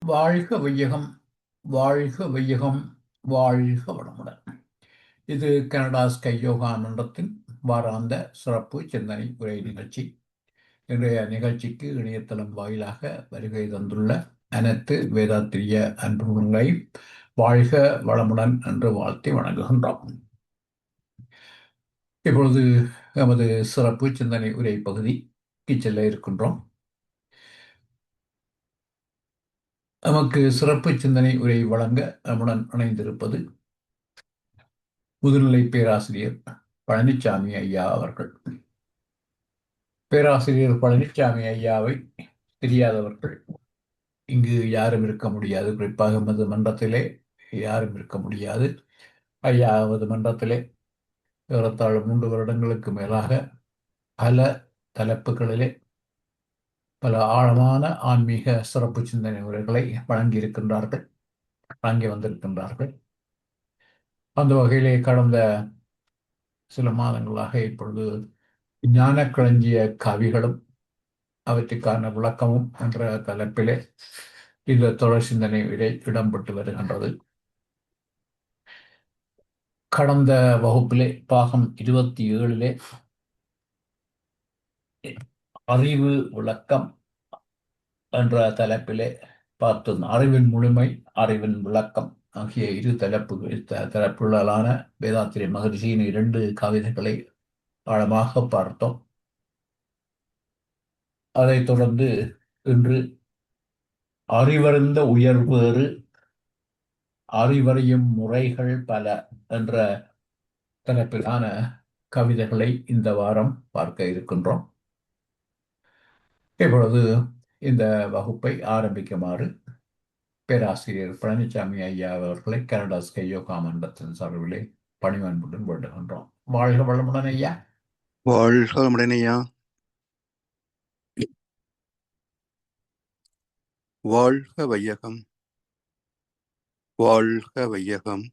வாழ்க வையகம், வாழ்க வையகம், வாழ்க வளமுடன். இது கனடா ஸ்கை யோகா மன்றத்தின் வாராந்த சிறப்பு சிந்தனை உரை நிகழ்ச்சி. இன்றைய நிகழ்ச்சிக்கு இணையதளம் வாயிலாக வருகை தந்துள்ள அனைத்து வேதாத்திரிய அன்புகளை வாழ்க வளமுடன் என்று வாழ்த்தி வணங்குகின்றோம். இப்பொழுது எமது சிறப்பு சிந்தனை உரை பகுதிக்கு செல்ல இருக்கின்றோம். நமக்கு சிறப்பு சிந்தனை உரை வழங்க நம்முடன் இணைந்திருப்பது முதுநிலை பேராசிரியர் பழனிச்சாமி ஐயா அவர்கள். பேராசிரியர் பழனிச்சாமி ஐயாவை தெரியாதவர்கள் இங்கு யாரும் இருக்க முடியாது. குறிப்பாக எமது மன்றத்திலே யாரும் இருக்க முடியாது. ஐயா எமது மன்றத்திலே ஏறத்தாழ 3 வருடங்களுக்கு மேலாக பல தலைப்புகளிலே பல ஆழமான ஆன்மீக சிறப்பு சிந்தனை உரைகளை வழங்கி வந்திருக்கின்றார்கள். அந்த வகையிலே கடந்த சில மாதங்களாக இப்பொழுது ஞானக்களஞ்சிய கவிகளும் அவற்றுக்கான விளக்கமும் என்ற தலைப்பிலே இந்த தொடர் சிந்தனை இடம்பெற்று வருகின்றது. கடந்த வகுப்பிலே பாகம் 27 அறிவு விளக்கம் என்ற தலைப்பிலே பார்த்தோம். அறிவின் முழுமை, அறிவின் விளக்கம் ஆகிய இரு தரப்புகளான வேதாத்திரி மகரிஷியின் 2 கவிதைகளை ஆழமாக பார்த்தோம். அதைத் தொடர்ந்து இன்று அறிவறிந்த உயர்வேறு, அறிவறியும் முறைகள் பல என்ற தலைப்பிலான கவிதைகளை இந்த வாரம் பார்க்க இருக்கின்றோம். இப்பொழுது இந்த வகுப்பை ஆரம்பிக்குமாறு பேராசிரியர் பழனிச்சாமி ஐயா அவர்களை கனடா ஸ்கை யோகா மன்றத்தின் சார்பிலே பணிவன்புடன் வேண்டுகின்றோம். வாழ்க வளமுடன் ஐயா. வாழ்க வளமுடன் ஐயா. வாழ்க வையகம், வாழ்க வையகம்,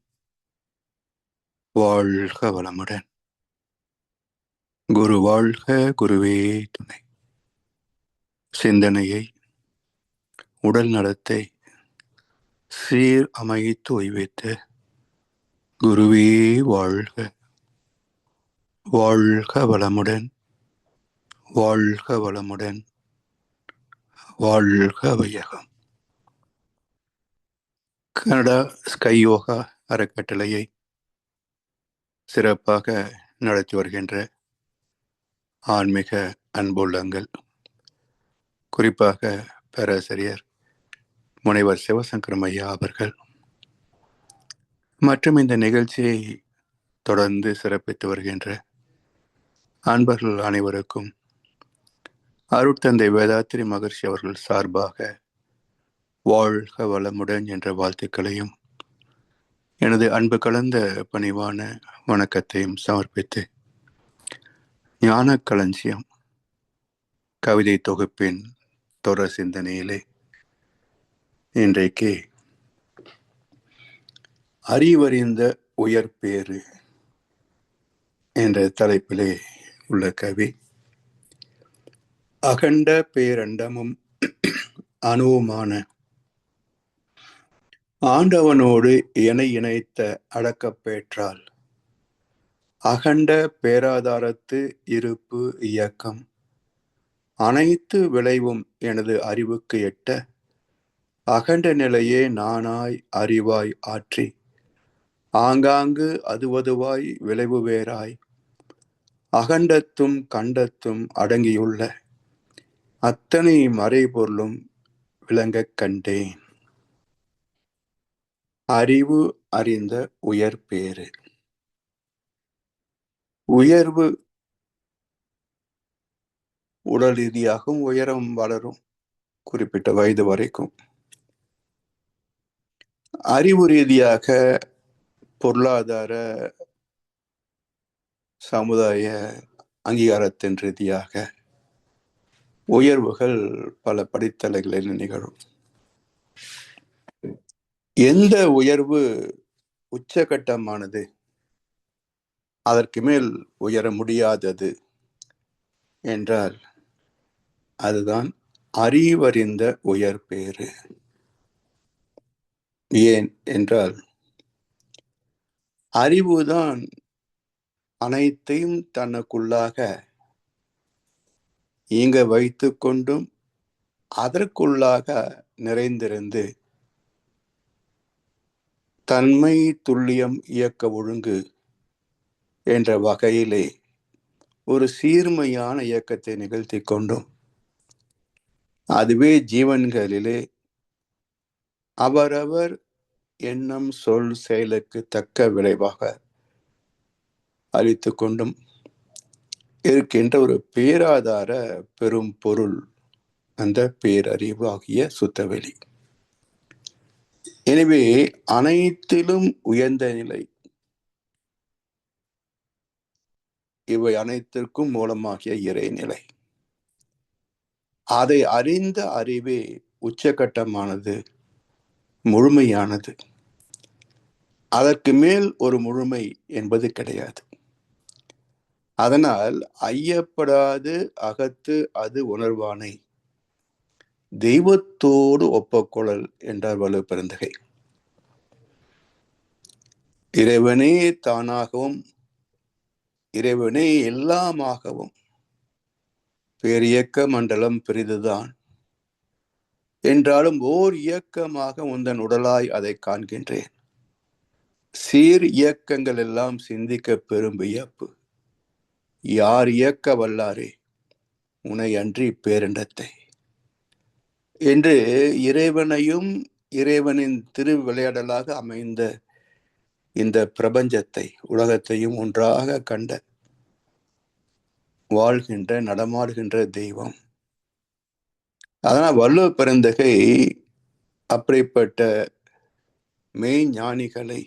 வாழ்க வளமுடன். குரு வாழ்க, குருவே துணை. சிந்தனையை, உடல் நலத்தை சீர் அமைத்து ஓய்வித்த குருவே வாழ்க. வாழ்க வளமுடன், வாழ்க வளமுடன், வாழ்க வையகம். கனடா ஸ்கை யோகா அறக்கட்டளையை சிறப்பாக நடத்தி வருகின்ற ஆன்மீக அன்புள்ளங்கள், குறிப்பாக பேராசிரியர் முனைவர் சிவசங்கரம் ஐயா அவர்கள் மற்றும் இந்த நிகழ்ச்சியை தொடர்ந்து சிறப்பித்து வருகின்ற அன்பர்கள் அனைவருக்கும் அருட்தந்தை வேதாத்திரி மகர்ஷி அவர்கள் சார்பாக வாழ்க வளமுடன் என்ற வாழ்த்துக்களையும் எனது அன்பு கலந்த பணிவான வணக்கத்தையும் சமர்ப்பித்து ஞான களஞ்சியம் கவிதை தொகுப்பின் தொடர் சிந்தனையிலே இன்றைக்கு அறிவறிந்த உயர்பேறு என்ற தலைப்பிலே உள்ள கவி, அகண்ட பேரண்டமும் அணுவுமான ஆண்டவனோடு இணைத்த அடக்கப்பேற்றால் அகண்ட பேராதாரத்து இருப்பு இயக்கம் அனைத்து விளைவும் எனது அறிவுக்கு எட்ட அகண்ட நிலையே நானாய் அறிவாய் ஆற்றி ஆங்காங்கு அதுவதுவாய் விளைவு வேறாய் அகண்டத்தும் கண்டத்தும் அடங்கியுள்ள அத்தனை மறைபொருளும் விளங்கக் கண்டேன். அறிவு அறிந்த உயர்பேறு. உயர்வு உடல் ரீதியாகவும் உயரம் வளரும் குறிப்பிட்ட வயது வரைக்கும். அறிவு ரீதியாக, பொருளாதார சமுதாய அங்கீகாரத்தின் ரீதியாக உயர்வுகள் பல படித்தலைகளில் நிகழும். எந்த உயர்வு உச்சகட்டமானது, அதற்கு மேல் உயர முடியாதது என்றால் அதுதான் அறிவறிந்த உயர்பேறு. ஏன் என்றால், அறிவுதான் அனைத்தையும் தனக்குள்ளாக இயங்க வைத்து கொண்டும் அதற்குள்ளாக நிறைந்திருந்து தன்மை, துல்லியம், இயக்க ஒழுங்கு என்ற வகையிலே ஒரு சீர்மையான இயக்கத்தை நிகழ்த்தி கொண்டும் அதுவே ஜீவன்களிலே அவரவர் எண்ணம், சொல், செயலுக்கு தக்க விளைவாக அளித்து கொண்டும் இருக்கின்ற ஒரு பேராதார பெரும் பொருள் அந்த பேரறிவு ஆகிய சுத்தவெளி. எனவே அனைத்திலும் உயர்ந்த நிலை, இவை அனைத்திற்கும் மூலமாகிய இறைநிலை. அதை அறிந்த அறிவே உச்சகட்டமானது, முழுமையானது. அதற்கு மேல் ஒரு முழுமை என்பது கிடையாது. அதனால் ஐயப்படாது அகத்து அது உணர்வானை தெய்வத்தோடு ஒப்பக்கொள்ளல் என்றார் வள்ளுவப்பெருந்தகை. இறைவனே தானாகவும் இறைவனே எல்லாமாகவும் பேரியக்க மண்டலம் பெரிதுதான் என்றாலும் ஓர் இயக்கமாக உந்தன் உடலாய் அதை காண்கின்றேன். சீர் இயக்கங்கள் எல்லாம் சிந்திக்க பெரும் வியப்பு. யார் இயக்க வல்லாரே உனை அன்றி பேரிண்டத்தை என்று இறைவனையும் இறைவனின் திரு விளையாடலாக அமைந்த இந்த பிரபஞ்சத்தை, உலகத்தையும் ஒன்றாக கண்ட வாழ்கின்ற நடமாடுகின்ற தெய்வம். அதனால் வள்ளுவ பெருந்தகை அப்படிப்பட்ட மெய்ஞானிகளை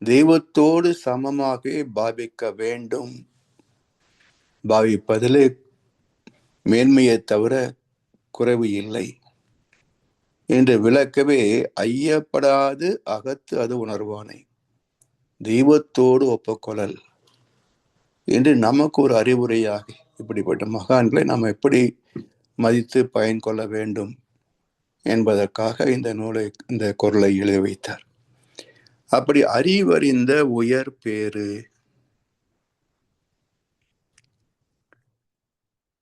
தெய்வத்தோடு சமமாக பாவிக்க வேண்டும். பாவிப்பதிலே மேன்மையை தவிர குறைவு இல்லை என்று விளக்கவே ஐயப்படாது அகத்து அது உணர்வானை தெய்வத்தோடு ஒப்புக்கொள்ளல் என்று நமக்கு ஒரு அறிவுரையாக இப்படிப்பட்ட மகான்களை நாம் எப்படி மதித்து பயன் கொள்ள வேண்டும் என்பதற்காக இந்த நூலை, இந்த குறளை எழுதி வைத்தார். அப்படி அறிவறிந்த உயர் பேறு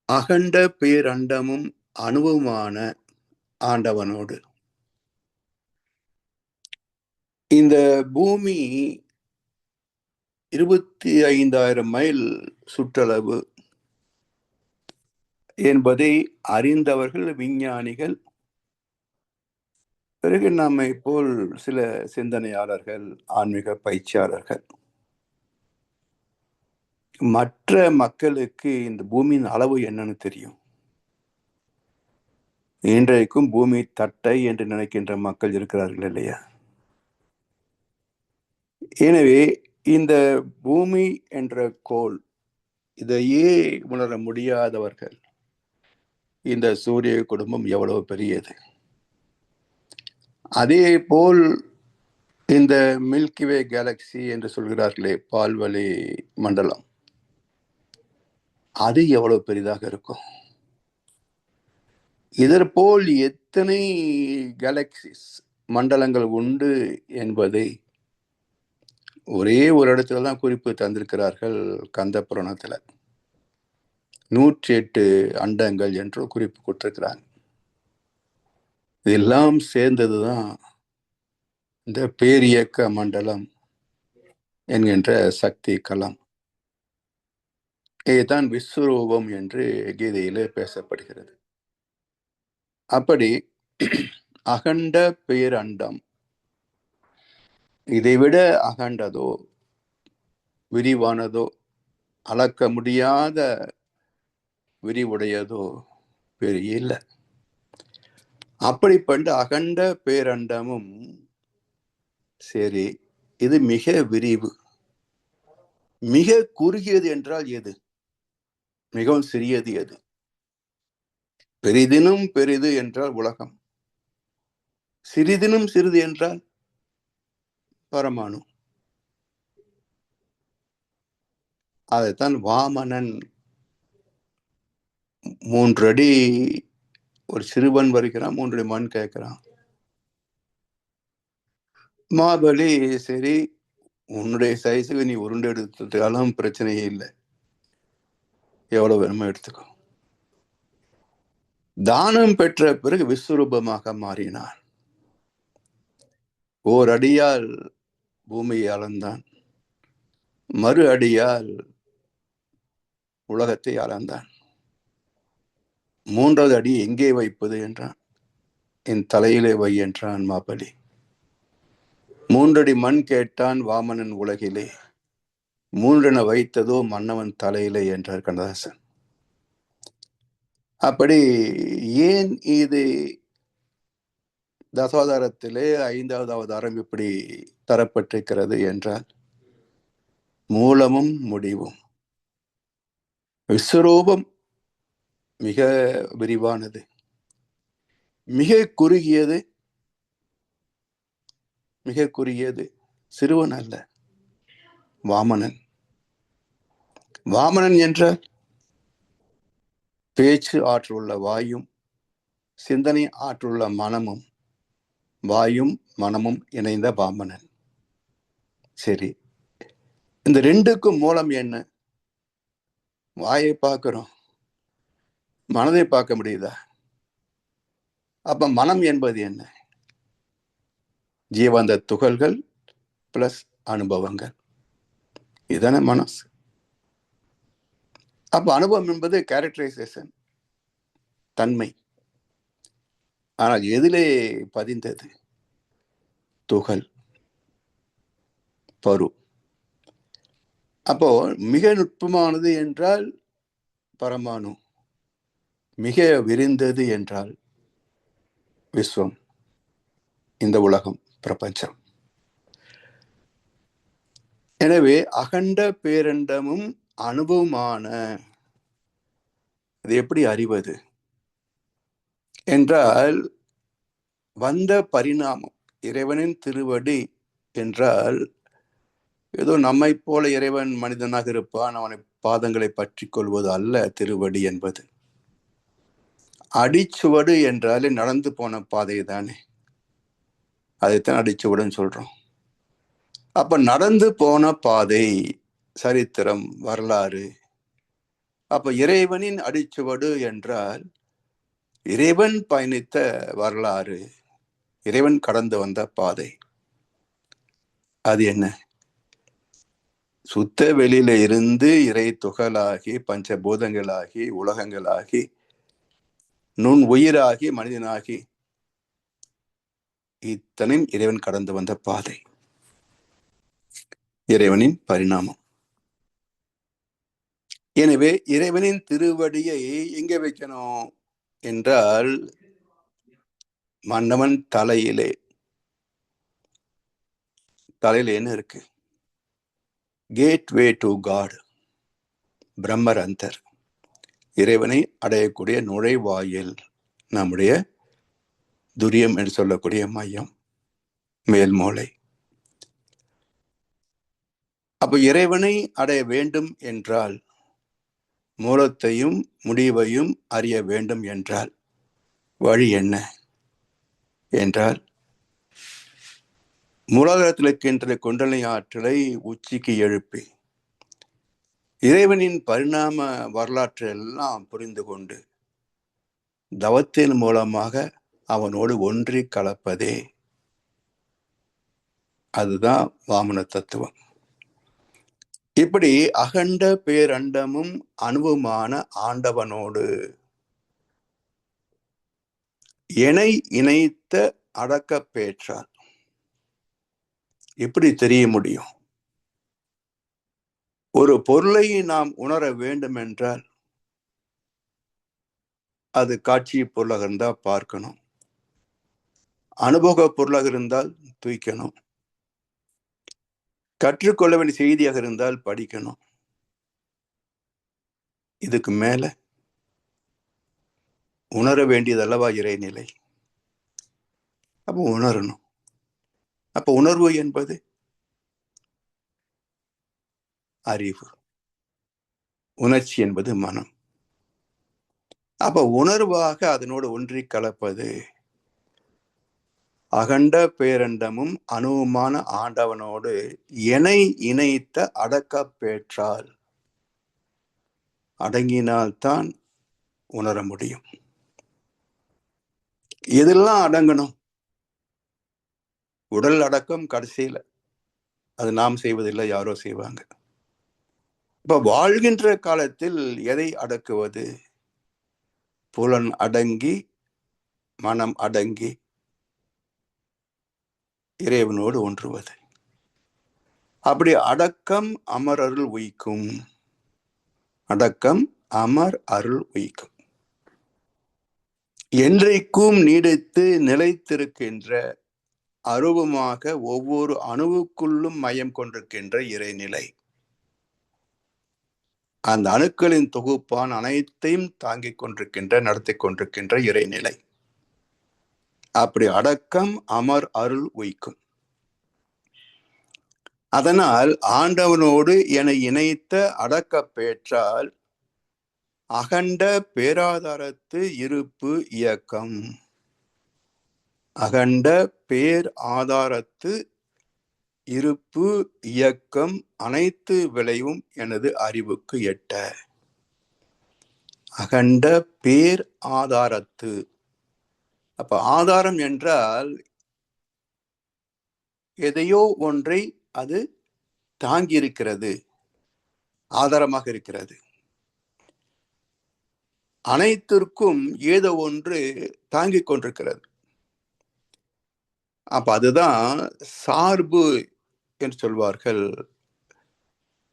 அகண்ட பேரண்டமும் அணுவுமான ஆண்டவனோடு. இந்த பூமி 25,000 மைல் சுற்றளவு என்பதை அறிந்தவர்கள் விஞ்ஞானிகள். பிறகு நம்மை போல் சில சிந்தனையாளர்கள், ஆன்மீக பயிற்சியாளர்கள். மற்ற மக்களுக்கு இந்த பூமியின் அளவு என்னன்னு தெரியும். இன்றைக்கும் பூமி தட்டை என்று நினைக்கின்ற மக்கள் இருக்கிறார்கள் இல்லையா? எனவே இந்த பூமி என்ற கோள், இதையே உணர முடியாதவர்கள் இந்த சூரிய குடும்பம் எவ்வளவு பெரியது. அதே போல் இந்த மில்கிவே கேலக்சி என்று சொல்கிறார்களே, பால்வழி மண்டலம், அது எவ்வளவு பெரிதாக இருக்கும். இதற்போல் எத்தனை கேலக்சிஸ் மண்டலங்கள் உண்டு என்பதை ஒரே ஒரு இடத்துல தான் குறிப்பு தந்திருக்கிறார்கள் கந்த புராணத்துல. 108 அண்டங்கள் என்று குறிப்பு கொடுத்திருக்கிறாங்க. இதெல்லாம் சேர்ந்ததுதான் இந்த பேரியக்க மண்டலம் என்கின்ற சக்தி களம். இதுதான் விஸ்வரூபம் என்று கீதையிலே பேசப்படுகிறது. அப்படி அகண்ட பேரண்டம், இதைவிட அகண்டதோ விரிவானதோ அளக்க முடியாத விரிவுடையதோ பெரிய இல்லை. அப்படிப்பட்ட அகண்ட பேரண்டமும் சரி, இது மிக விரிவு. மிக குறுகியது என்றால் எது? மிகவும் சிறியது எது? பெரிதினும் பெரிது என்றால் உலகம். சிறிதினும் சிறிது என்றால் பரமாணு. அதைத்தான் வாமனன் 3 அடி ஒரு சிறுவன் வருகிறான், 3 அடி மண் கேட்கிறான். மாபலி சரி, உன்னுடைய சைஸுக்கு நீ உருண்டை எடுத்துட்டாலும் பிரச்சனையே இல்லை, எவ்வளவு வேணுமோ எடுத்துக்கோ. தானம் பெற்ற பிறகு விஸ்வரூபமாக மாறினான். ஓர் அடியால் பூமியை அளந்தான், மறு அடியால் உலகத்தை அளந்தான். மூன்றாவது அடி எங்கே வைப்பது என்றான். என் தலையிலே வை என்றான் மாபலி. 3 அடி மண் கேட்டான் வாமனன் உலகிலே, 3 வைத்ததோ மன்னவன் தலையிலே என்றார் கண்ணதாசன். அப்படி ஏன் இது தசாவதாரத்திலே 5வது அவதாரம் இப்படி தரப்பட்டிருக்கிறது என்றால், மூலமும் முடிவும். விஸ்வரூபம் மிக விரிவானது, மிக குறுகியது. மிக குறுகியது சிறுவன் அல்ல, வாமனன். வாமனன் என்றால் பேச்சு ஆற்றுள்ள வாயும், சிந்தனை ஆற்றுள்ள மனமும், வாயும் மனமும் இணைந்த வாமனன். சரி, இந்த 2க்கும் மூலம் என்ன? வாயை பார்க்கிறோம், மனதை பார்க்க முடியுதா? அப்ப மனம் என்பது என்ன? ஜீவந்த துகள்கள் பிளஸ் அனுபவங்கள், இதுதானே மனசு. அப்ப அனுபவம் என்பது கேரக்டரைசேஷன், தன்மை. ஆனால் எதிலே பதிந்தது? துகள், பரு. அப்போ மிக நுட்பமானது என்றால் பரமாணு, மிக விரிந்தது என்றால் விஸ்வம், இந்த உலகம், பிரபஞ்சம். எனவே அகண்ட பேரண்டமும் அனுபவமான, அது எப்படி அறிவது என்றால், வந்த பரிணாமம். இறைவனின் திருவடி என்றால் ஏதோ நம்மை போல இறைவன் மனிதனாக இருப்பான், அவனை பாதங்களை பற்றி கொள்வது அல்ல திருவடி என்பது. அடிச்சுவடு என்றாலே நடந்து போன பாதை தானே, அதைத்தான் அடிச்சுவடுன்னு சொல்றோம். அப்ப நடந்து போன பாதை, சரித்திரம், வரலாறு. அப்ப இறைவனின் அடிச்சுவடு என்றால் இறைவன் பயணித்த வரலாறு, இறைவன் கடந்து வந்த பாதை. அது என்ன? சுத்த வெளியில இருந்து இறை துகளாகி, பஞ்சபூதங்களாகி, உலகங்களாகி, நுண் உயிராகி, மனிதனாகி, இத்தனையும் இறைவன் கடந்து வந்த பாதை, இறைவனின் பரிணாமம். எனவே இறைவனின் திருவடியை எங்கே வைக்கணும் என்றால், மன்னவன் தலையிலே. தலையில என்ன இருக்கு? கேட்வே டு காட், பிரம்மர் அந்தர், இறைவனை அடையக்கூடிய நுழைவாயில், நம்முடைய துரியம் என்று சொல்லக்கூடிய மையம், மேல்மூளை. அப்ப இறைவனை அடைய வேண்டும் என்றால், மூலத்தையும் முடிவையும் அறிய வேண்டும் என்றால் வழி என்ன என்றால், மூலாதாரத்தில் இருக்கின்ற குண்டலினி ஆற்றலை உச்சிக்கு எழுப்பி இறைவனின் பரிணாம வரலாற்றை எல்லாம் புரிந்து கொண்டு தவத்தின் மூலமாக அவனோடு ஒன்றி கலப்பதே, அதுதான் வாமன தத்துவம். இப்படி அகண்ட பேரண்டமும் அனுபவமான ஆண்டவனோடு இணை இணைத்த அடக்க பேற்றால் எப்படி தெரிய முடியும்? ஒரு பொருளை நாம் உணர வேண்டும் என்றால் அது காட்சி பொருளாக இருந்தால் பார்க்கணும், அனுபவ பொருளாக இருந்தால் தூய்க்கணும், கற்றுக்கொள்ள வேண்டிய செய்தியாக இருந்தால் படிக்கணும். இதுக்கு மேல உணர வேண்டியதல்லவா இறைநிலை. அப்போ உணரணும். அப்ப உணர்வு என்பது அறிவு, உணர்ச்சி என்பது மனம். அப்ப உணர்வாக அதனோடு ஒன்றி கலப்பது அகண்ட பேரண்டமும் அணுவுமான ஆண்டவனோடு எனை இணைத்த அடக்க பேற்றால் அடங்கினால்தான் உணர முடியும். எதெல்லாம் அடங்கணும்? உடல் அடக்கம் கடைசியில, அது நாம் செய்வதில்லை, யாரோ செய்வாங்க. இப்ப வாழ்கின்ற காலத்தில் எதை அடக்குவது? புலன் அடங்கி மனம் அடங்கி இறைவனோடு ஒன்றுவது. அப்படி அடக்கம் அமர் அருள் உய்க்கும். அடக்கம் அமர் அருள் உய்க்கும். என்றைக்கும் நீடித்து நிலைத்திருக்கின்ற அருவமாக ஒவ்வொரு அணுவுக்குள்ளும் மையம் கொண்டிருக்கின்ற இறைநிலை, அந்த அணுக்களின் தொகுப்பான் அனைத்தையும் தாங்கிக் கொண்டிருக்கின்ற, நடத்தி கொண்டிருக்கின்ற இறைநிலை. அப்படி அடக்கம் அமர் அருள் உய்க்கும். அதனால் ஆண்டவனோடு என இணைத்த அடக்க பேற்றால் அகண்ட பேராதாரத்து இருப்பு இயக்கம். அகண்ட பேர் ஆதாரத்து இருப்பு இயக்கம் அனைத்து விளைவும் எனது அறிவுக்கு எட்ட. அகண்ட பேர் ஆதாரத்து. அப்ப ஆதாரம் என்றால் எதையோ ஒன்றை அது தாங்கி இருக்கிறது, ஆதாரமாக இருக்கிறது. அனைத்திற்கும் ஏதோ ஒன்று தாங்கிக் கொண்டிருக்கிறது. அப்ப அதுதான் சார்பு என்று சொல்வார்கள்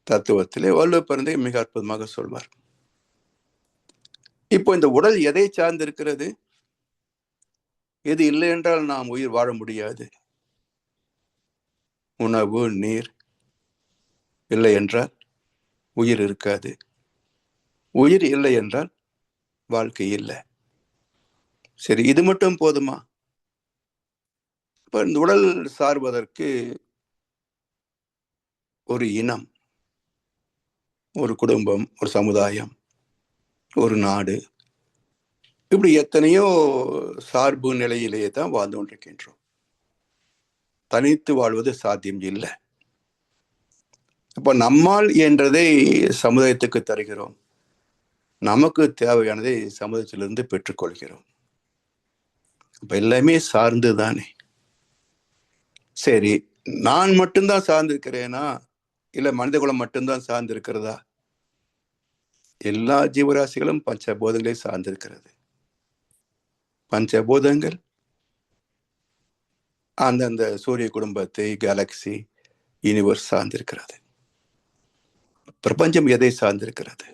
தத்துவத்திலே. வள்ளுவப்பெருந்தகை மிக அற்புதமாக சொல்வார். இப்போ இந்த உடல் எதை சார்ந்திருக்கிறது? எது இல்லை என்றால் நாம் உயிர் வாழ முடியாது. உணவு நீர் இல்லை என்றால் உயிர் இருக்காது. உயிர் இல்லை என்றால் வாழ்க்கை இல்லை. சரி, இது மட்டும் போதுமா? இப்ப இந்த உடல் சார்வதற்கு ஒரு இனம், ஒரு குடும்பம், ஒரு சமுதாயம், ஒரு நாடு, இப்படி எத்தனையோ சார்பு நிலையிலேயே தான் வாழ்ந்து கொண்டிருக்கின்றோம். தனித்து வாழ்வது சாத்தியம் இல்லை. அப்ப நம்மால் என்றதை சமுதாயத்துக்கு தருகிறோம், நமக்கு தேவையானதை சமுதாயத்திலிருந்து பெற்றுக்கொள்கிறோம். அப்ப எல்லாமே சார்ந்து தானே. சரி, நான் மட்டும்தான் சார்ந்திருக்கிறேனா, இல்ல மனித குலம் மட்டும்தான் சார்ந்து இருக்கிறதா? எல்லா ஜீவராசிகளும் பஞ்சபூதங்களை சார்ந்திருக்கிறது. பஞ்சபூதங்கள் அந்தந்த சூரிய குடும்பத்தை, கேலக்சி, யூனிவர்ஸ் சார்ந்திருக்கிறது. பிரபஞ்சம் எதை சார்ந்திருக்கிறது?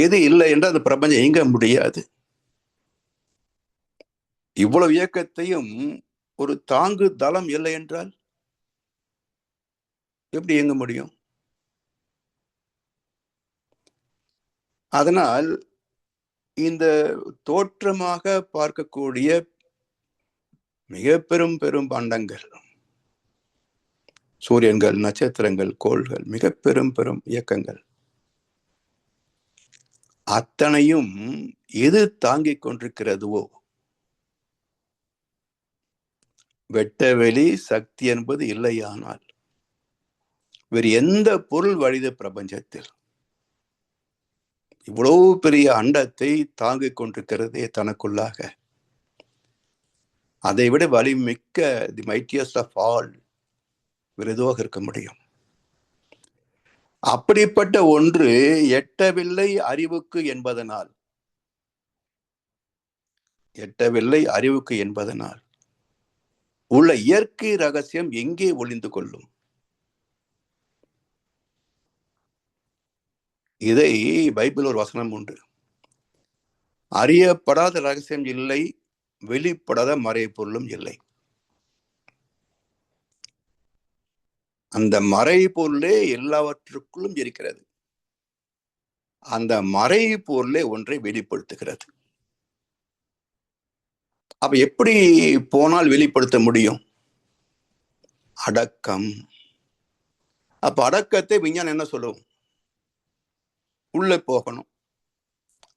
எது இல்லை என்றால் அந்த பிரபஞ்சம் இயங்க முடியாது. இவ்வளவு இயக்கத்தையும் ஒரு தாங்கு தளம் இல்லை என்றால் எப்படி இயங்க முடியும்? அதனால் இந்த தோற்றமாக பார்க்கக்கூடிய மிக பெரும் பெரும் பண்டங்கள், சூரியன்கள், நட்சத்திரங்கள், கோள்கள், மிக பெரும் பெரும் இயக்கங்கள் அத்தனையும் எது தாங்கிக் கொண்டிருக்கிறதுவோ, வெட்டவெளி சக்தி என்பது இல்லையானால் வேறு எந்த பொருள் வழித பிரபஞ்சத்தில் இவ்வளவு பெரிய அண்டத்தை தாங்கிக் கொண்டிருக்கிறதே தனக்குள்ளாக, அதை விட வலிமிக்க தி மைட்டியஸ்ட் ஆஃப் ஆல் வேறு எதுவாக இருக்க முடியும்? அப்படிப்பட்ட ஒன்று எட்டவில்லை அறிவுக்கு என்பதனால், எட்டவில்லை அறிவுக்கு என்பதனால் உள்ள இயற்கை ரகசியம் எங்கே ஒளிந்து கொள்ளும்? இதை பைபிள் ஒரு வசனம் உண்டு. அறியப்படாத ரகசியம் இல்லை, வெளிப்படாத மறைபொருளும் இல்லை. அந்த மறைபொருளே எல்லாவற்றுக்குள்ளும் இருக்கிறது. அந்த மறைபொருளே ஒன்றை வெளிப்படுத்துகிறது. அப்ப எப்படி போனால் வெளிப்படுத்த முடியும்? அடக்கம். அப்ப அடக்கத்தை விஞ்ஞானம் என்ன சொல்லும்? உள்ள போகணும்.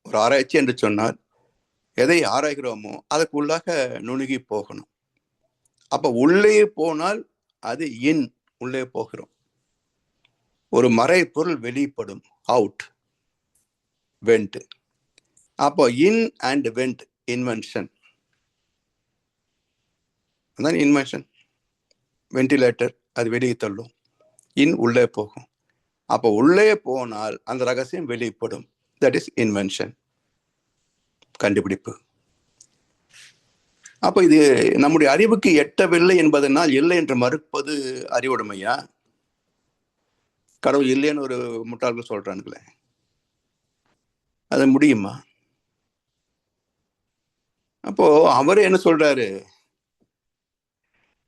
ஒரு ஆராய்ச்சி என்று சொன்னால் எதை ஆராய்கிறோமோ அதற்குள்ளாக நுணுகி போகணும். அப்ப உள்ளே போனால் அது இன், உள்ளே போகிறோம். ஒரு மறை பொருள் வெளிப்படும், அவுட், வெண்ட். அப்போ இன் அண்ட் வெண்ட், இன்வென்ஷன். அதான் இன்வென்ஷன். வென்டிலேட்டர் அது வெளியே தள்ளும், இன் உள்ளே போகும். அப்போ உள்ளே போனால் அந்த ரகசியம் வெளிப்படும். தட் இஸ் இன்வென்ஷன், கண்டுபிடிப்பு. அப்ப இது நம்முடைய அறிவுக்கு எட்டவில்லை என்பதனால் இல்லை என்று மறுப்பது அறிவுடைமையா? கடவுள் இல்லைன்னு ஒரு முட்டாள்கள் சொல்றானுங்களே, அது முடியுமா? அப்போ அவரே என்ன சொல்றாரு?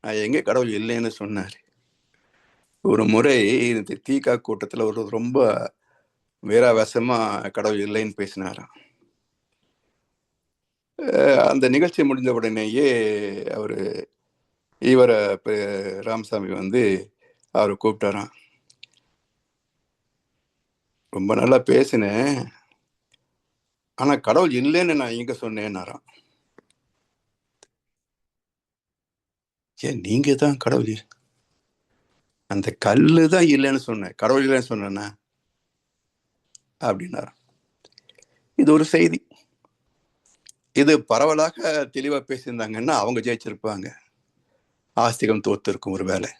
நான் எங்க கடவுள் இல்லைன்னு சொன்னாரு? ஒரு முறை தீகா கூட்டத்துல ஒரு ரொம்ப வீராவேசமா கடவுள் இல்லைன்னு பேசினாராம். அந்த நிகழ்ச்சி முடிஞ்ச உடனேயே அவரு இவரை ராமசாமி வந்து அவரை கூப்பிட்டாராம். ரொம்ப நல்லா பேசினேன், ஆனா கடவுள் இல்லைன்னு நான் எங்க சொன்னேன்னாராம். ஏன் நீங்க தான் கடவுள், அந்த கல்லு தான் இல்லைன்னு சொன்னேன், கடவுள் இல்லைன்னு சொன்னேன்னா அப்படின்னாராம். இது ஒரு செய்தி. இது பரவலாக தெளிவா பேசியிருந்தாங்கன்னா அவங்க ஜெயிச்சிருப்பாங்க, ஆஸ்திகம் தோத்து இருக்கும் ஒரு வேலை.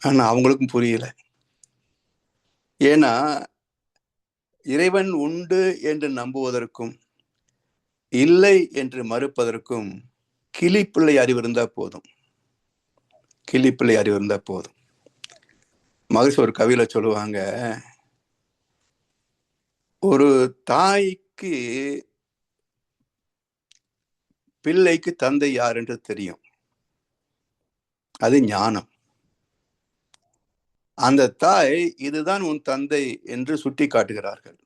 ஆனா அவங்களுக்கும் புரியல. ஏன்னா இறைவன் உண்டு என்று நம்புவதற்கும் இல்லை என்று மறுப்பதற்கும் கிளிப்பிள்ளை அறிவு இருந்தா போதும். கிளிப்பிள்ளை அறிவு இருந்தா போதும். மகிழ்ச்சி ஒரு கவியில சொல்லுவாங்க, ஒரு தாய்க்கு பிள்ளைக்கு தந்தை யார் என்று தெரியும், அது ஞானம். அந்த தாய் இதுதான் உன் தந்தை என்று சுட்டி காட்டுகிறார்கள்.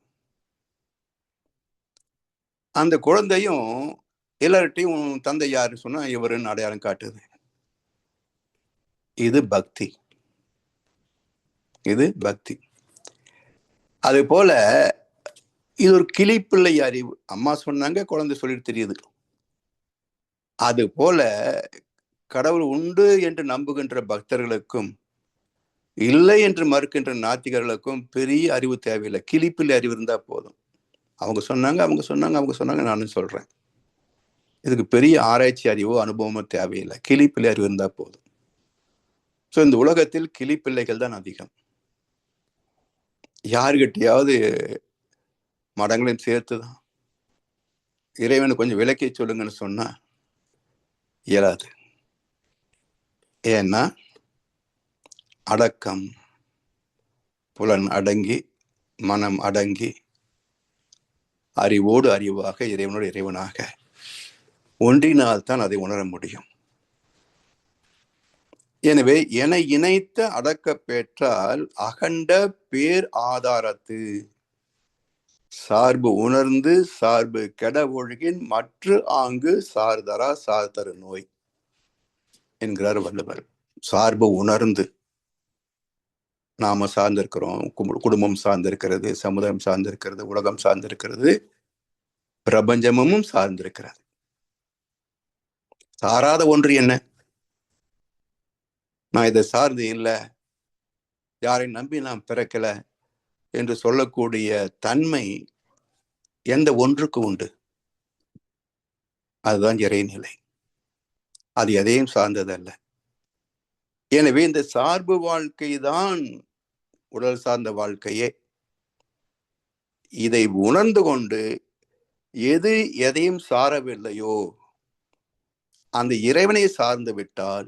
அந்த குழந்தையும் எல்லார்ட்டையும் உன் தந்தை யாருன்னு சொன்னா இவருன்னு அடையாளம் காட்டுது. இது பக்தி, இது பக்தி. அது போல இது ஒரு கிளிப்பிள்ளை அறிவு. அம்மா சொன்னாங்க, குழந்தை சொல்லிட்டு தெரியுது. அது போல கடவுள் உண்டு என்று நம்புகின்ற பக்தர்களுக்கும் இல்லை என்று மறுக்கின்ற நாத்திகர்களுக்கும் பெரிய அறிவு தேவையில்லை, கிளிப்பிள்ளை அறிவு இருந்தா போதும். அவங்க சொன்னாங்க, அவங்க சொன்னாங்க, அவங்க சொன்னாங்க, நானும் சொல்றேன். இதுக்கு பெரிய ஆராய்ச்சி அறிவோ அனுபவமோ தேவையில்லை, கிளிப்பிள்ளை அறிவு இருந்தா போதும். ஸோ இந்த உலகத்தில் கிளிப்பிள்ளைகள் தான் அதிகம். யாருக்கிட்டையாவது மடங்களையும் சேர்த்துதான் இறைவனை கொஞ்சம் விளக்கி சொல்லுங்கன்னு சொன்னா இயலாது. ஏன்னா அடக்கம், புலன் அடங்கி மனம் அடங்கி அறிவோடு அறிவாக இறைவனோடு இறைவனாக ஒன்றினால் தான் அதை உணர முடியும். எனவே என இணைத்த அடக்க பெற்றால் அகண்ட பேர் ஆதாரத்து சார்பு உணர்ந்து சார்பு கெட ஒழுகின் மற்ற ஆங்கு சார்தரா சார்தரு நோய் என்கிறார் வள்ளுவர். சார்பு உணர்ந்து, நாம சார்ந்திருக்கிறோம், குடும்பம் சார்ந்திருக்கிறது, சமுதாயம் சார்ந்திருக்கிறது, உலகம் சார்ந்திருக்கிறது, பிரபஞ்சமும் சார்ந்திருக்கிறது. சாராத ஒன்று என்ன? நான் இதை சார்ந்து இல்லை, யாரை நம்பி நான் பிறக்கல என்று சொல்லக்கூடிய தன்மை எந்த ஒன்றுக்கு உண்டு? அதுதான் இறைநிலை. அது எதையும் சார்ந்ததல்ல. எனவே இந்த சார்பு வாழ்க்கை தான் உடல் சார்ந்த வாழ்க்கையே. இதை உணர்ந்து கொண்டு எது எதையும் சாரவில்லையோ அந்த இறைவனை சார்ந்து விட்டால்,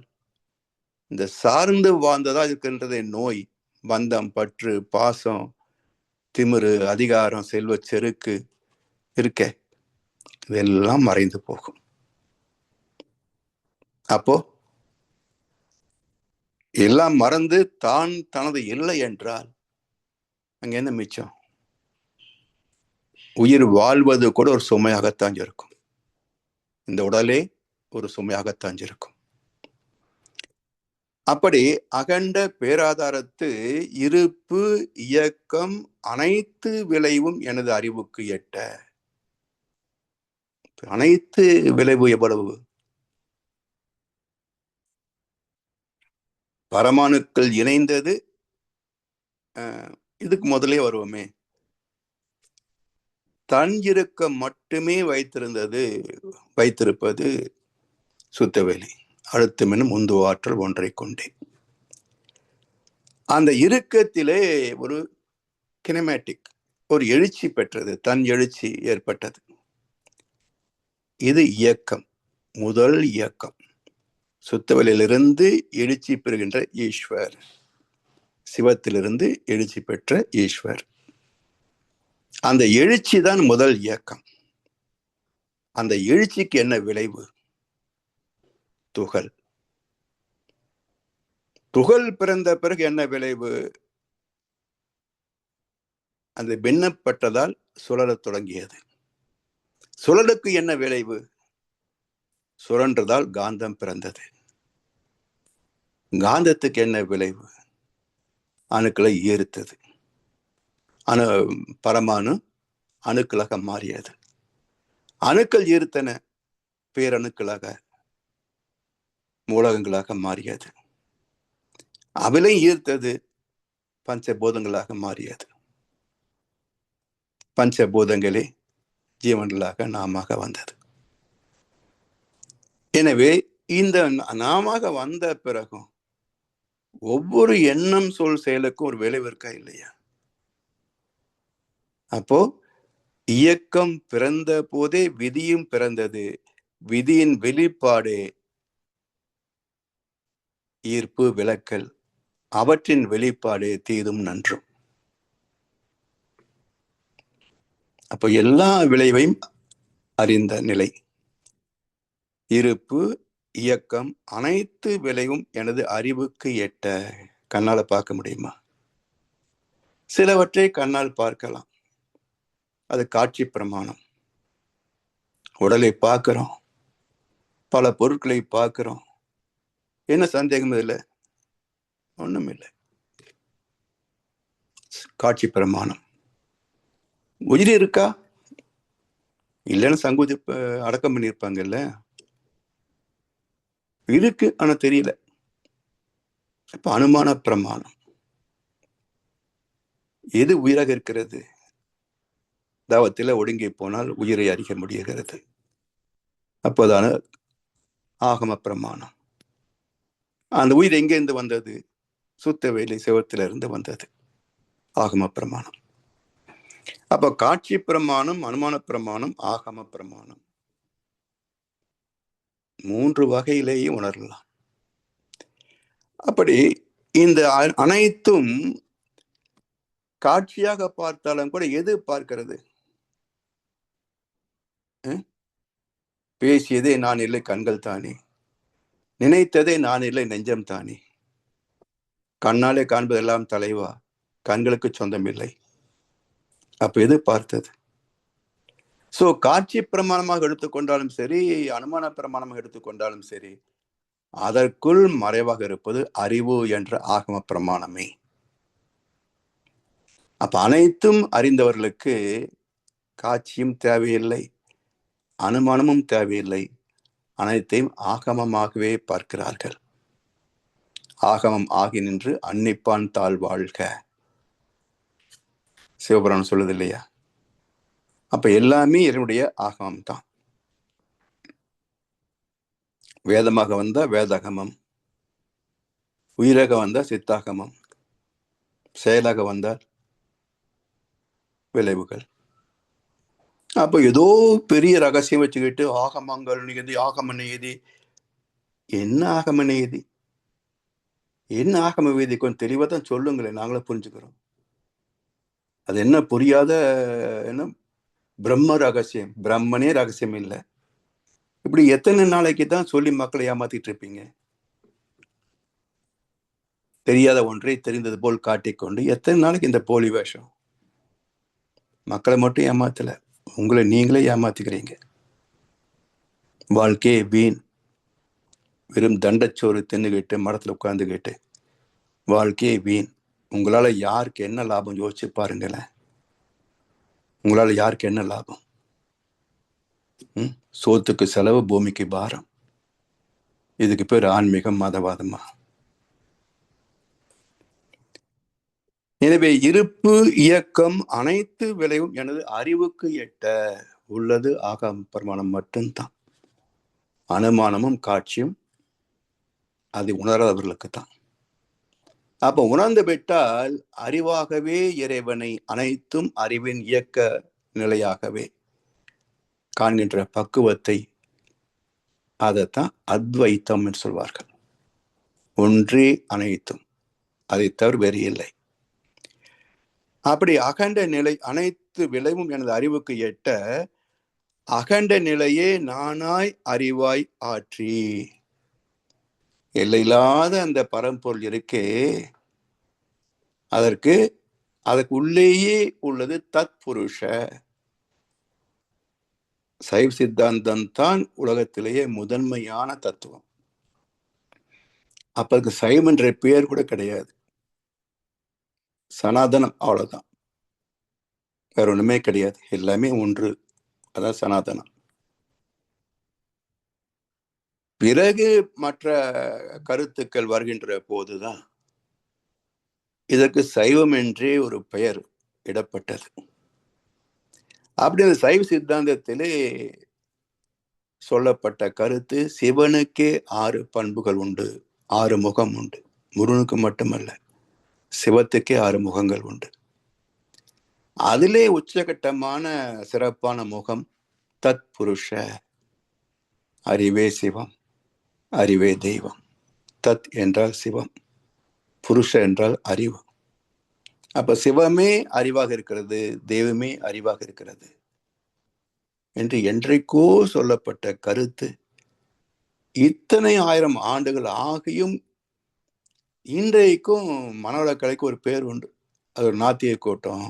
இந்த சார்ந்து வாழ்ந்ததா இருக்கின்றதே நோய், பந்தம், பற்று, பாசம், திமிரு, அதிகாரம், செல்வ செருக்கு இருக்க, இதெல்லாம் மறைந்து போகும். அப்போ எல்லாம் மறந்து தான் தனது இல்லை என்றால் அங்க என்ன மிச்சம்? உயிர் வாழ்வது கூட ஒரு சுமையாகத்தான் இருக்கும். இந்த உடலே ஒரு சுமையாகத்தான் இருக்கும். அப்படி அகண்ட பேராதாரத்து இருப்பு இயக்கம் அனைத்து விளைவும் எனது அறிவுக்கு எட்ட. அனைத்து விளைவு எவ்வளவு? பரமாணுக்கள் இணைந்தது. இதுக்கு முதலே வருவோமே, தன் இறுக்கம் மட்டுமே வைத்திருப்பது சுத்தவெளி. அழுத்தமெனும் உந்து ஆற்றல் ஒன்றை கொண்டே. அந்த இறுக்கத்திலே ஒரு கினமேட்டிக், ஒரு எழுச்சி பெற்றது, தன் எழுச்சி ஏற்பட்டது. இது இயக்கம், முதல் இயக்கம். சுத்தவெளியிலிருந்து எழுச்சி பெறுகின்ற ஈஸ்வர், சிவத்திலிருந்து எழுச்சி பெற்ற ஈஸ்வர். அந்த எழுச்சி தான் முதல் இயக்கம். அந்த எழுச்சிக்கு என்ன விளைவு? துகள். துகள் பிறந்த பிறகு என்ன விளைவு? அது பின்னப்பட்டதால் சுழலத் தொடங்கியது. சுழலுக்கு என்ன விளைவு? சுழன்றதால் காந்தம் பிறந்தது. காந்தத்துக்கு என்ன விளைவு? அணுக்களை ஈர்த்தது. பரமாணு அணுக்களாக மாறியது. அணுக்கள் ஈர்த்தன பேரணுக்களாக, மூலகங்களாக மாறியது. அவிலையும் ஈர்த்தது பஞ்சபூதங்களாக மாறியது. பஞ்சபூதங்களே ஜீவன்களாக நாமாக வந்தது. எனவே இந்த நாமாக வந்த பிறகும் ஒவ்வொரு எண்ணம் சொல் செயலுக்கும் ஒரு விளைவு இருக்கா இல்லையா? அப்போ இயக்கம் பிறந்த போதே விதியும் பிறந்தது. விதியின் வெளிப்பாடு ஈர்ப்பு, விலக்கல். அவற்றின் வெளிப்பாடு தீதும் நன்றும். அப்போ எல்லா விளைவையும் அறிந்த நிலை. இருப்பு, இயக்கம், அனைத்து விளைவும் எனது அறிவுக்கு எட்ட. கண்ணால பார்க்க முடியுமா? சிலவற்றை கண்ணால் பார்க்கலாம், அது காட்சி பிரமாணம். உடலை பார்க்கிறோம், பல பொருட்களை பார்க்கிறோம், என்ன சந்தேகம் இல்லை? ஒண்ணும் இல்லை, காட்சி பிரமாணம். உயிர் இருக்கா? இல்லைன்னு சங்குதி அடக்கம் பண்ணியிருப்பாங்கல்ல. இருக்கு, ஆனா தெரியல. அப்ப அனுமான பிரமாணம். எது உயிராக இருக்கிறது? தாவத்தில ஒடுங்கி போனால் உயிரை அறிய முடிகிறது. அப்போதான ஆகம பிரமாணம். அந்த உயிர் எங்கிருந்து வந்தது? சுத்த வேலை சிவத்திலிருந்து வந்தது, ஆகம பிரமாணம். அப்ப காட்சி பிரமாணம், அனுமான பிரமாணம், ஆகம பிரமாணம், 3 வகையிலேயே உணரலாம். அப்படி இந்த அனைத்தும் காட்சியாக பார்த்தாலும் கூட எது பார்க்கிறது? பேசியதே நான் இல்லை கண்கள் தானே, நினைத்ததே நான் இல்லை நெஞ்சம் தானே. கண்ணாலே காண்பதெல்லாம் தலைவா, கண்களுக்கு சொந்தம் இல்லை. அப்ப எது பார்த்தது? சோ காட்சி பிரமாணமாக எடுத்துக்கொண்டாலும் சரி, அனுமான பிரமாணமாக எடுத்துக்கொண்டாலும் சரி, அதற்குள் மறைவாக இருப்பது அறிவு என்ற ஆகம பிரமாணமே. அப்ப அனைத்தும் அறிந்தவர்களுக்கு காட்சியும் தேவையில்லை, அனுமானமும் தேவையில்லை. அனைத்தையும் ஆகமமாகவே பார்க்கிறார்கள். ஆகமம் ஆகி நின்று அன்னிப்பான் தாழ் வாழ்க, சிவபுராணம் சொல்லுது இல்லையா? அப்ப எல்லாமே என்னுடைய ஆகமம் தான். வேதமாக வந்தா வேதாகமம், உயிராக வந்தா சித்தாகமம், செயலாக வந்தால் விளைவுகள். அப்ப ஏதோ பெரிய ரகசியம் வச்சுக்கிட்டு ஆகமங்கள் நியதி, ஆகம நியதி. என்ன ஆகம நியதி, என்ன ஆகம வேதி? கொஞ்சம் தெளிவா தான் சொல்லுங்களேன், நாங்களும் புரிஞ்சுக்கிறோம். அது என்ன புரியாத என்ன பிரம்ம ரகசியம்? பிரம்மனே ரகசியம் இல்லை. இப்படி எத்தனை நாளைக்கு தான் சொல்லி மக்களை ஏமாத்திட்டு இருப்பீங்க? தெரியாத ஒன்றை தெரிந்தது போல் காட்டிக்கொண்டு எத்தனை நாளைக்கு இந்த போலி வேஷம்? மக்களை மட்டும் ஏமாத்தல, உங்களை நீங்களே ஏமாத்திக்கிறீங்க. வாழ்க்கையே வீண். வெறும் தண்டச்சோறு தின்னுகிட்டு மரத்துல உட்கார்ந்துக்கிட்டு வாழ்க்கையே வீண். உங்களால யாருக்கு என்ன லாபம் யோசிச்சு பாருங்களேன். உங்களால யாருக்கு என்ன லாபம்? சோத்துக்கு செலவு, பூமிக்கு பாரம். இதுக்கு பேர் ஆன்மீகம், மதவாதமா? எனவே இருப்பு இயக்கம் அனைத்து விளைவும் எனது அறிவுக்கு எட்ட உள்ளது ஆகாம் பிரமாணம் மட்டும்தான். அனுமானமும் காட்சியும் அதை உணராதவர்களுக்கு தான். அப்ப உணர்ந்து விட்டால் அறிவாகவே இறைவனை அனைத்தும் அறிவின் இயக்க நிலையாகவே காண்கின்ற பக்குவத்தை, அதைத்தான் அத்வைத்தம் என்று சொல்வார்கள். ஒன்றே அனைத்தும், அதை தவிர வேறு இல்லை. அப்படி அகண்ட நிலை அனைத்து விளைவும் எனது அறிவுக்கு எட்ட அகண்ட நிலையே நானாய் அறிவாய் ஆற்றி எல்லையில்லாத அந்த பரம்பொருள் இருக்கே, அதற்கு உள்ளேயே உள்ளது தத் புருஷ. சைவ சித்தாந்தம் தான் உலகத்திலேயே முதன்மையான தத்துவம். அப்ப அதுக்கு சைவம் என்ற பெயர் கூட கிடையாது, சனாதனம், அவ்வளவுதான். வேற ஒண்ணுமே கிடையாது, எல்லாமே ஒன்று, அதான் சனாதனம். பிறகு மற்ற கருத்துக்கள் வருகின்ற போதுதான் இதற்கு சைவம் என்றே ஒரு பெயர் இடப்பட்டது. அப்படி அந்த சைவ சித்தாந்தத்திலே சொல்லப்பட்ட கருத்து, சிவனுக்கே 6 பண்புகள் உண்டு, 6 முகம் உண்டு. முருகனுக்கு மட்டுமல்ல, சிவத்துக்கே 6 முகங்கள் உண்டு. அதிலே உச்சகட்டமான சிறப்பான முகம் தத் புருஷ. அறிவே சிவம், அறிவே தெய்வம். தத் என்றால் சிவம், புருஷ என்றால் அறிவு. அப்ப சிவமே அறிவாக இருக்கிறது, தெய்வமே அறிவாக இருக்கிறது என்று என்றைக்கோ சொல்லப்பட்ட கருத்து இத்தனை 1000 ஆண்டுகள் ஆகியும் இன்றைக்கும் மனவளக்கலைக்கு ஒரு பேர் உண்டு. அது ஒரு நாத்திய கூட்டம்.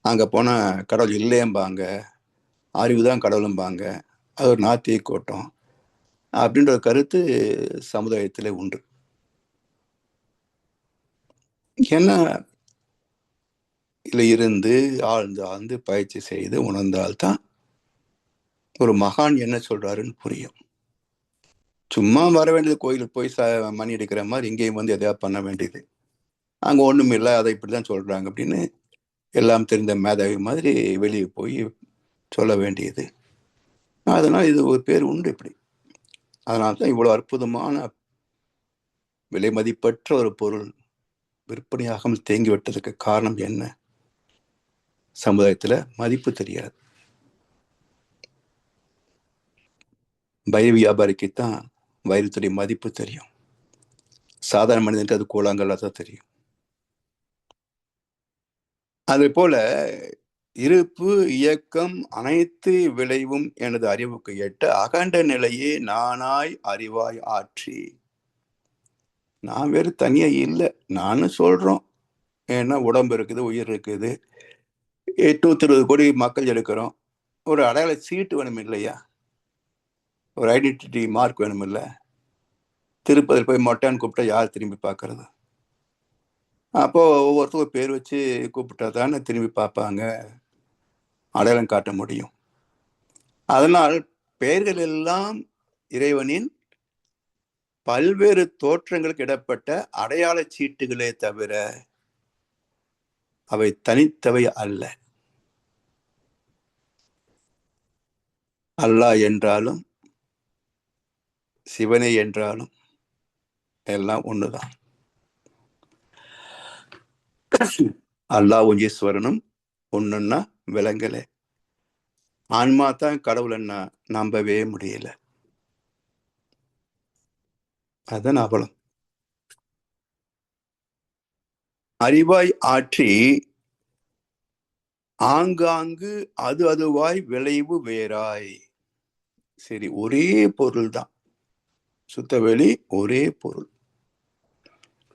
அங்க போன கடவுள் இல்லையம்பாங்க, அறிவுதான் கடவுளும்பாங்க. அது ஒரு நாத்திய கூட்டம் அப்படின்ற ஒரு கருத்து சமுதாயத்திலே உண்டு. ஏன்னா இதுல இருந்து ஆழ்ந்து பயிற்சி செய்து உணர்ந்தால்தான் ஒரு மகான் என்ன சொல்றாருன்னு புரியும். சும்மா வர வேண்டியது, கோயிலுக்கு போய் மணி எடுக்கிற மாதிரி இங்கேயும் வந்து எதையாவது பண்ண வேண்டியது, அங்க ஒண்ணும் இல்லை, அதை இப்படிதான் சொல்றாங்க அப்படின்னு எல்லாம் தெரிந்த மேதாவி மாதிரி வெளியே போய் சொல்ல வேண்டியது. அதனால் இது ஒரு பேர் உண்டு இப்படி. அதனால்தான் இவ்வளவு அற்புதமான விலை மதிப்பற்ற ஒரு பொருள் விற்பனையாகாமல் தேங்கி விட்டதுக்கு காரணம் என்ன? சமுதாயத்துல மதிப்பு தெரியாது. வைர வியாபாரிக்குத்தான் வைரத்துடைய மதிப்பு தெரியும், சாதாரண மனிதனுக்கு அது கூழாங்கல்லா தான் தெரியும். அதே போல இருப்பு இயக்கம் அனைத்து விளைவும் எனது அறிவுக்கு எட்ட அகண்ட நிலையே நானாய் அறிவாய் ஆற்றி. நான் வேறு தனியா இல்லை, நானும் சொல்றோம். ஏன்னா உடம்பு இருக்குது, உயிர் இருக்குது, 820 கோடி மக்கள் எடுக்கிறோம். ஒரு அடையாள சீட்டு வேணும் இல்லையா? ஒரு ஐடென்டிட்டி மார்க் வேணும் இல்ல? திருப்பதியில் போய் மொட்டைன்னு கூப்பிட்டா யார் திரும்பி பார்க்கறது? அப்போ ஒவ்வொருத்தரும் பேர் வச்சு கூப்பிட்டா தானே திரும்பி பார்ப்பாங்க, அடையாளம் காட்ட முடியும். அதனால் பெயர்கள் எல்லாம் இறைவனின் பல்வேறு தோற்றங்களுக்கு இடப்பட்ட அடையாள சீட்டுகளே தவிர அவை தனித்தவை அல்ல. அல்லாஹ் என்றாலும் சிவனே என்றாலும் எல்லாம் ஒண்ணுதான். அல்லாஹ்வும் ஈஸ்வரனும் ஒண்ணுன்னா விளங்கல. ஆன்மா தான் கடவுள் என்ன நம்பவே முடியல. அதான் அவலம். அறிவாய் ஆற்றி ஆங்காங்கு அதுவாய் விளைவு வேறாய். சரி, ஒரே பொருள் தான், சுத்தவெளி ஒரே பொருள்.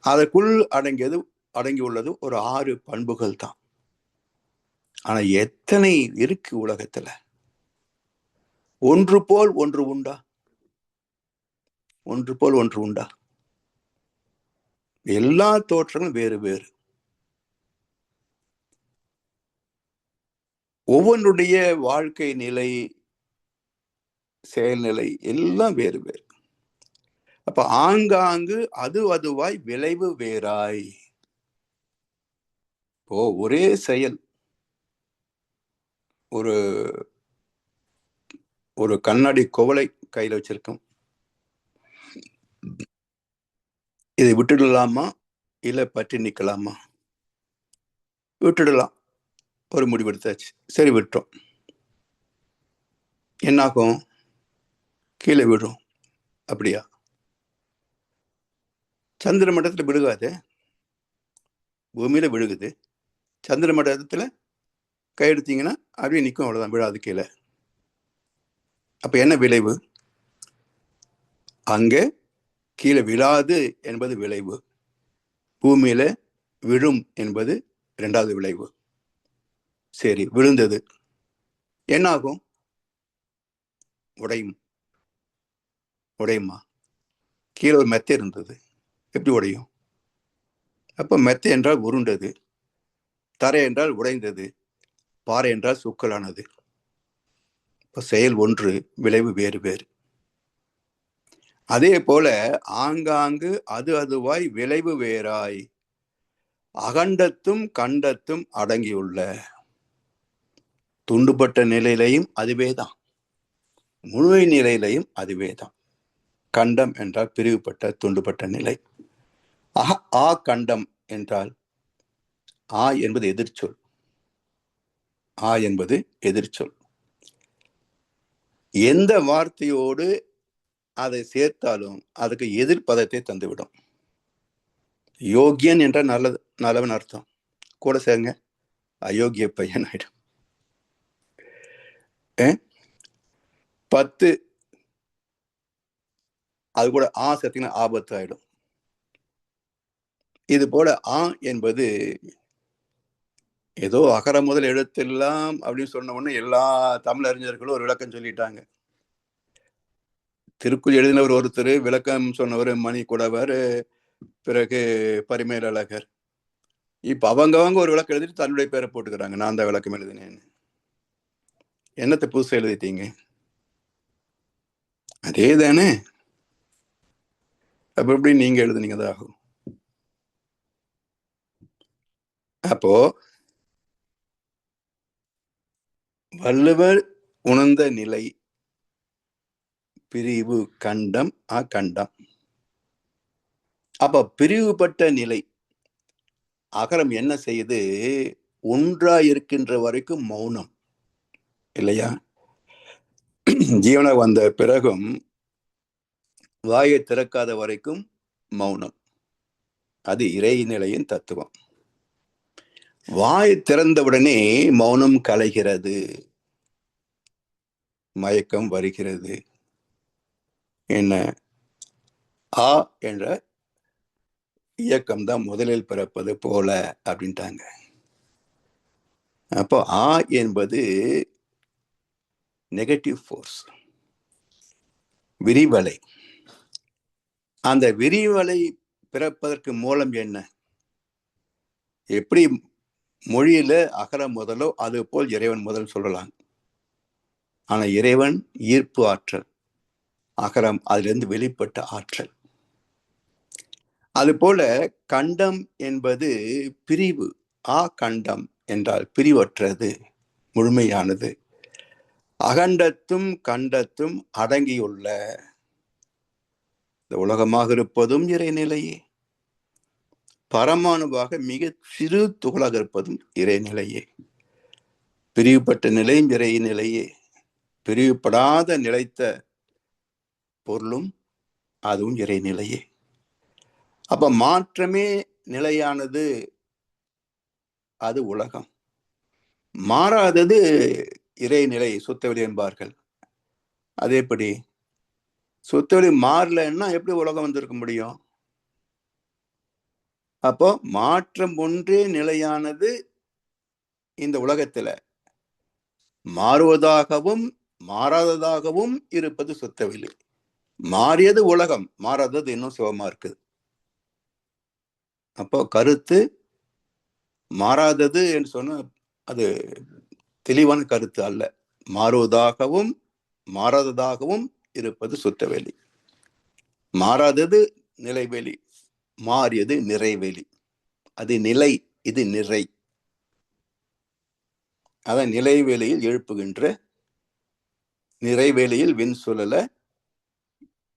அதற்குள் அடங்கியுள்ளது ஒரு 6 பண்புகள் தான். ஆனா எத்தனை இருக்கு உலகத்துல? ஒன்று போல் ஒன்று உண்டா? ஒன்று போல் ஒன்று உண்டா? எல்லா தோற்றங்களும் வேறு வேறு. ஒவ்வொன்றுடைய வாழ்க்கை நிலை, செயல்நிலை எல்லாம் வேறு வேறு. அப்ப ஆங்காங்கு அதுவாய் விளைவு வேறாய். ஒரே செயல், ஒரு ஒரு கண்ணாடி குவளை கையில வச்சிருக்கோம். இதை விட்டுடலாமா இல்ல பற்றி நிக்கலாமா? விட்டுடலாம். ஒரு முடிவெடுத்தாச்சு. சரி, விட்டோம். என்னாகும்? கீழே விடும். அப்படியா? சந்திர மண்டலத்துல விழுகாது, பூமியில விழுகுது. சந்திர மண்டலத்துல கை எடுத்தீங்கன்னா அப்படியே நிற்கும், அவ்வளவுதான், விழாது கீழே. அப்ப என்ன விளைவு? அங்கே கீழே விழாது என்பது விளைவு, பூமியில விழும் என்பது இரண்டாவது விளைவு. சரி, விழுந்தது, என்ன ஆகும்? உடையும். உடையுமா? கீழே ஒரு மெத்தை இருந்தது, எப்படி உடையும்? அப்ப மெத்தை என்றால் உருண்டது, தரை என்றால் உடைந்தது, பாறை என்றால் சுக்கலானது. இப்ப செயல் ஒன்று, விளைவு வேறு வேறு. அதே போல ஆங்காங்கு அது அதுவாய் விளைவு வேறாய் அகண்டத்தும் கண்டத்தும் அடங்கியுள்ள துண்டுபட்ட நிலையிலையும் அதுவேதான், முழுமை நிலையிலையும் அதுவேதான். கண்டம் என்றால் பிரிவுபட்ட துண்டுபட்ட நிலை. ஆ கண்டம் என்றால் ஆ என்பது எதிர்ச்சொல். ஆ என்பது எதிர்ச்சொல். எந்த வார்த்தையோடு அதை சேர்த்தாலும் அதுக்கு எதிர்ப்பதத்தை தந்துவிடும். யோகியன் என்ற நல்லவன் அர்த்தம், கூட சேருங்க, அயோக்கிய பையன் ஆயிடும். 10 அது கூட ஆ சேர்த்தீங்கன்னா ஆபத்து ஆயிடும். இது போல ஆ என்பது ஏதோ அகர முதல் எழுத்தெல்லாம் அப்படின்னு சொன்ன உடனே எல்லா தமிழ் அறிஞர்களும் ஒரு விளக்கம் சொல்லிட்டாங்க. திருக்குறள் எழுதினவர் ஒருத்தர், விளக்கம் சொன்னவர் மணி குடவர், பிறகு பரிமேலழகர். இப்ப அவங்க ஒரு விளக்கம் எழுதிட்டு தன்னுடைய பேரை போட்டுக்கிறாங்க, நான் தான் விளக்கம் எழுதினேன்னு. என்னத்தை புதுசா எழுதிட்டீங்க? அதே தானே. அப்ப எப்படி நீங்க எழுதுனீங்க தான் ஆகும். அப்போ வள்ளுவர் உணர்ந்த நிலை பிரிவு கண்டம் அகண்டம். அப்ப பிரிவுபட்ட நிலை அகரம் என்ன செய்யுது? ஒன்றா இருக்கின்ற வரைக்கும் மௌனம் இல்லையா? ஜீவன வந்த பிறகும் வாயை திறக்காத வரைக்கும் மௌனம். அது இறைநிலையின் தத்துவம். வாய் திறந்தவுடனே மௌனம் கலைகிறது, மயக்கம் வருகிறது. என்ன? ஆ என்ற இயக்கம் தான் முதலில் பிறப்பது போல அப்படின்ட்டாங்க. அப்போ ஆ என்பது நெகட்டிவ் ஃபோர்ஸ், விரிவலை. அந்த விரிவலை பிறப்பதற்கு மூலம் என்ன? எப்படி மொழியில அகரம் முதலோ அது போல் இறைவன் முதல் சொல்லலாம். ஆனா இறைவன் ஈர்ப்பு ஆற்றல், அகரம் அதிலிருந்து வெளிப்பட்ட ஆற்றல். அது போல கண்டம் என்பது பிரிவு. ஆ கண்டம் என்றால் பிரிவற்றது, முழுமையானது. அகண்டத்தும் கண்டத்தும் அடங்கியுள்ள இந்த உலகமாக இருப்பதும் இறைநிலையே, பரமாணுவாக மிக சிறு துகளாக இருப்பதும் இறைநிலையே, பிரிவுபட்ட நிலையும் இறைநிலையே, பிரிவுபடாத நிலைத்த பொருளும் அதுவும் இறைநிலையே. அப்ப மாற்றமே நிலையானது அது உலகம், மாறாதது இறைநிலை, சுத்தவெளி என்பார்கள். அது எப்படி? சுத்தவெளி மாறலன்னா எப்படி உலகம் வந்திருக்க முடியும்? அப்போ மாற்றம் ஒன்றே நிலையானது இந்த உலகத்துல, மாறுவதாகவும் மாறாததாகவும் இருப்பது சுத்தவெளி. மாறியது உலகம், மாறாதது இன்னும் சிவமா இருக்குது. அப்போ கருத்து மாறாதது என்று சொன்ன அது தெளிவான கருத்து அல்ல. மாறுவதாகவும் மாறாததாகவும் இருப்பது சுத்தவெளி. மாறாதது நிலைவெளி, மாறியது நிறைவெளி. அது நிலை, இது நிறை. அதான் நிலைவேளையில் எழுப்புகின்ற, நிறைவேளையில் விண் சுழல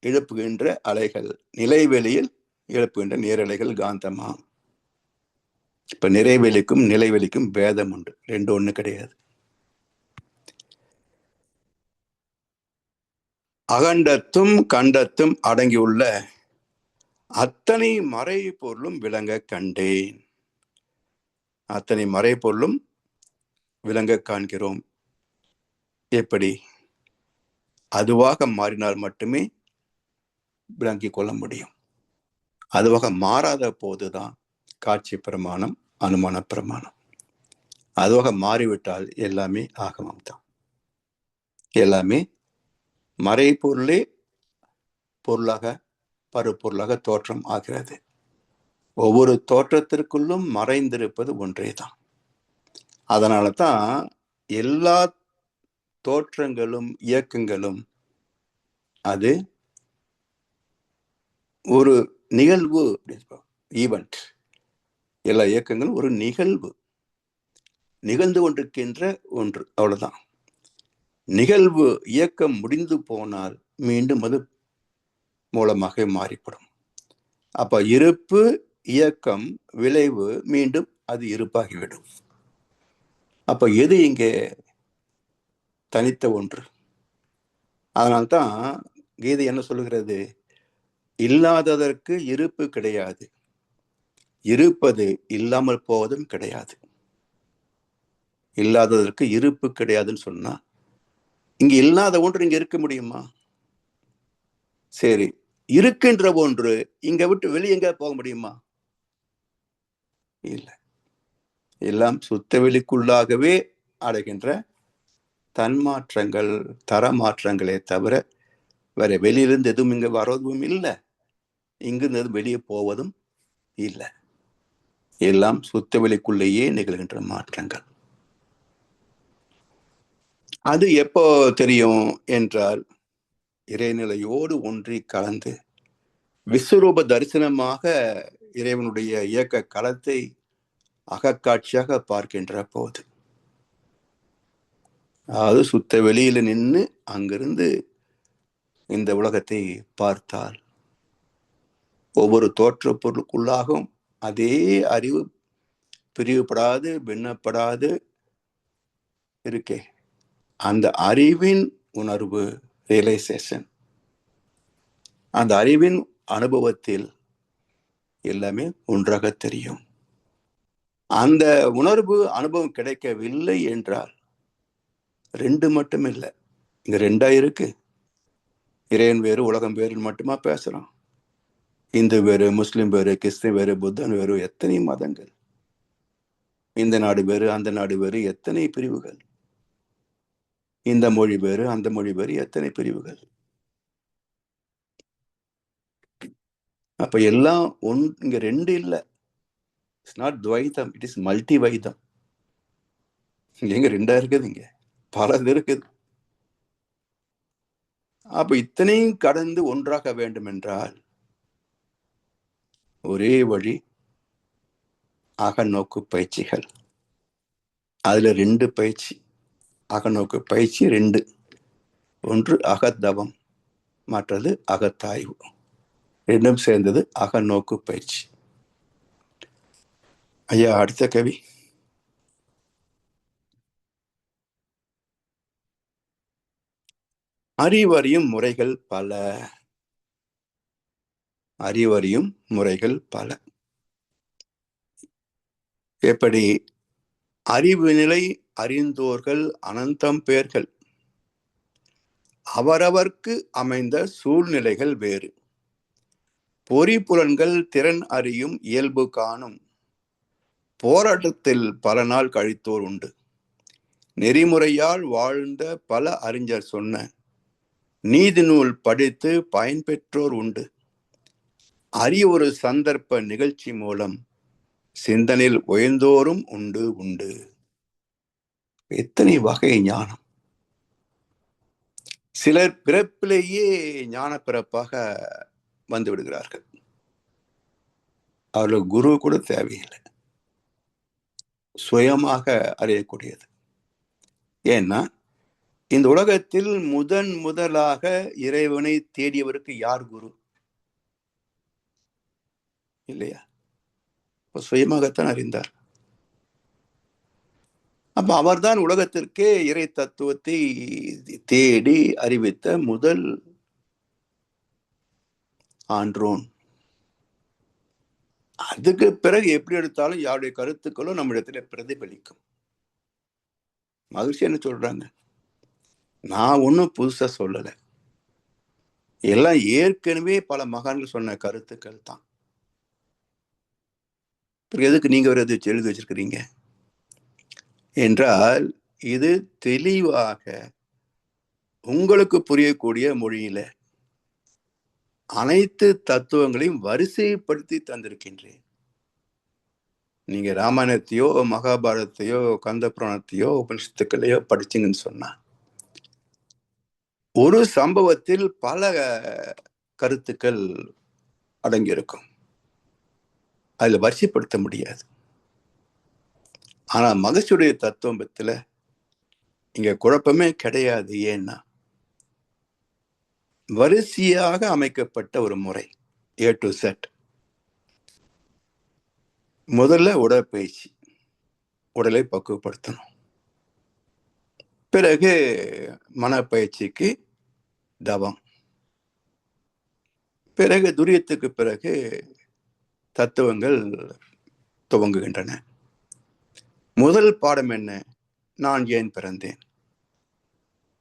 எழுப்புகின்ற அலைகள், நிலைவெளியில் எழுப்புகின்ற நேரலைகள் காந்தமா. இப்ப நிறைவெளிக்கும் நிலைவெளிக்கும் பேதம் உண்டு, ரெண்டு ஒண்ணு கிடையாது. அகண்டத்தும் கண்டத்தும் அடங்கியுள்ள அத்தனை மறை பொருளும் விளங்க கண்டேன். அத்தனை மறை பொருளும் விளங்க காண்கிறோம். எப்படி? அதுவாக மாறினால் மட்டுமே விளங்கிக் கொள்ள முடியும். அதுவாக மாறாத போதுதான் காட்சி பிரமாணம், அனுமான பிரமாணம். அதுவாக மாறிவிட்டால் எல்லாமே ஆகமம் தான். எல்லாமே மறைபொருளே பொருளாக பருப்பொருளாக தோற்றம் ஆகிறது. ஒவ்வொரு தோற்றத்திற்குள்ளும் மறைந்திருப்பது ஒன்றே தான். அதனால தான் எல்லா தோற்றங்களும் இயக்கங்களும் அது ஒரு நிகழ்வு, ஈவெண்ட். எல்லா இயக்கங்களும் ஒரு நிகழ்வு, நிகழ்ந்து கொண்டிருக்கின்ற ஒன்று, அவ்வளவுதான். நிகழ்வு இயக்கம் முடிந்து போனால் மீண்டும் அது மூலமாக மாறிப்படும். அப்ப இருப்பு, இயக்கம், விளைவு, மீண்டும் அது இருப்பாகிவிடும். அப்ப எது இங்கே தனித்த ஒன்று? அதனால்தான் கீதை என்ன சொல்லுகிறது? இல்லாததற்கு இருப்பு கிடையாது, இருப்பது இல்லாமல் போவதும் கிடையாது. இல்லாததற்கு இருப்பு கிடையாதுன்னு சொன்னா, இங்க இல்லாத ஒன்று இங்க இருக்க முடியுமா? சரி, இருக்கின்ற ஒன்று இங்க விட்டு வெளியே எங்க போக முடியுமா? இல்லை. எல்லாம் சுத்த வெளிக்குள்ளாகவே அடைகின்ற தன்மாற்றங்கள், தரமாற்றங்களே தவிர வேற வெளியிலிருந்து எதுவும் இங்க வருவதும் இல்லை, இங்கிருந்து வெளியே போவதும் இல்லை. எல்லாம் சுத்த வெளிக்குள்ளேயே நிகழ்கின்ற மாற்றங்கள். அது எப்போ தெரியும் என்றால், இறைநிலையோடு ஒன்றி கலந்து விஸ்வரூப தரிசனமாக இறைவனுடைய இயக்க களத்தை அகக்காட்சியாக பார்க்கின்ற போது, அதாவது சுத்த வெளியில நின்று அங்கிருந்து இந்த உலகத்தை பார்த்தால், ஒவ்வொரு தோற்ற பொருளுக்குள்ளாகவும் அதே அறிவு பிரிவுபடாது, பின்னப்படாது இருக்கே. அந்த அறிவின் உணர்வு, ரியலைசேஷன், அந்த அறிவின் அனுபவத்தில் எல்லாமே ஒன்றாக தெரியும். அந்த உணர்வு அனுபவம் கிடைக்கவில்லை என்றால், ரெண்டு மட்டும் இல்லை, இங்க ரெண்டா இருக்கு. இறைவன் வேறு உலகம் வேறுன்னு மட்டுமா பேசுறோம்? இந்து வேறு, முஸ்லிம் வேறு, கிறிஸ்து வேறு, புத்தன் வேறு, எத்தனை மதங்கள். இந்த நாடு வேறு, அந்த நாடு வேறு, எத்தனை பிரிவுகள். இந்த மொழி வேறு, அந்த மொழி வேறு, எத்தனை பிரிவுகள். அப்ப எல்லாம் இங்க ரெண்டு இல்ல. இட்ஸ் நாட் துவைதம், இட் இஸ் மல்டி வைதம். எங்க ரெண்டா இருக்குது? இங்க பலது இருக்குது. அப்ப இத்தனையும் கடந்து ஒன்றாக வேண்டும் என்றால் ஒரே வழி அகநோக்கு பயிற்சிகள். அதுல ரெண்டு பயிற்சி, அகநோக்கு பயிற்சி ரெண்டு. ஒன்று அகத்தவம், மற்றது அகத்தாய்வு. ரெண்டும் சேர்ந்தது அகநோக்கு பயிற்சி. ஐயா, அடுத்த கவி. அறிவறியும் முறைகள் பல. அறிவறியும் முறைகள் பல. எப்படி? அறிவு நிலை அறிந்தோர்கள் அனந்தம் பேர்கள். அவரவர்க்கு அமைந்த சூழ்நிலைகள் வேறு. பொறிப்புலன்கள் திறன் அறியும் இயல்பு காணும். போராட்டத்தில் பல நாள் கழித்தோர் உண்டு. நெறிமுறையால் வாழ்ந்த பல அறிஞர் சொன்ன நீதி நூல் படித்து பயன்பெற்றோர் உண்டு. அரிய ஒரு சந்தர்ப்ப நிகழ்ச்சி மூலம் சிந்தனையில் உயர்ந்தோரும் உண்டு உண்டு. எத்தனை வகை ஞானம்! சிலர் பிறப்பிலேயே ஞான பிறப்பாக வந்து விடுகிறார்கள். அவர்கள் குரு கூட தேவையில்லை, சுயமாக அறியக்கூடியது. ஏன்னா இந்த உலகத்தில் முதலாக இறைவனை தேடியவருக்கு யார் குரு? இல்லையா? சுயமாகத்தான் அறிந்தார். அப்ப அவர்தான் உலகத்திற்கே இறை தத்துவத்தை தேடி அறிவித்த முதல் ஆன்றோன். அதுக்கு பிறகு எப்படி எடுத்தாலும் யாருடைய கருத்துக்களும் நம்மிடத்துல பிரதிபலிக்கும். மகிழ்ச்சி என்ன சொல்றாங்க? நான் ஒன்னும் புதுசா சொல்லல, எல்லாம் ஏற்கனவே பல மகான்கள் சொன்ன கருத்துக்கள் தான். எதுக்கு நீங்க ஒரு எழுதி வச்சிருக்கிறீங்க என்றால், இது தெளிவாக உங்களுக்கு புரியக்கூடிய மொழியில அனைத்து தத்துவங்களையும் வரிசைப்படுத்தி தந்திருக்கின்றேன். நீங்க ராமாயணத்தையோ மகாபாரதத்தையோ கந்த புராணத்தையோ உபனிஷத்துக்களையோ படிச்சீங்கன்னு சொன்னா, ஒரு சம்பவத்தில் பல கருத்துக்கள் அடங்கியிருக்கும். அதுல வரிசைப்படுத்த முடியாது. ஆனா மகிழ்ச்சியுடைய தத்துவத்துல இங்க குழப்பமே கிடையாது. ஏன்னா வரிசையாக அமைக்கப்பட்ட ஒரு முறை, A to Z. முதல்ல உடற்பயிற்சி, உடலை பக்குவப்படுத்தணும். பிறகு மனப்பயிற்சிக்கு தவம், பிறகு துரியத்துக்கு பிறகு தத்துவங்கள் துவங்குகின்றன. முதல் பாடம் என்ன? நான் ஏன் பிறந்தேன்,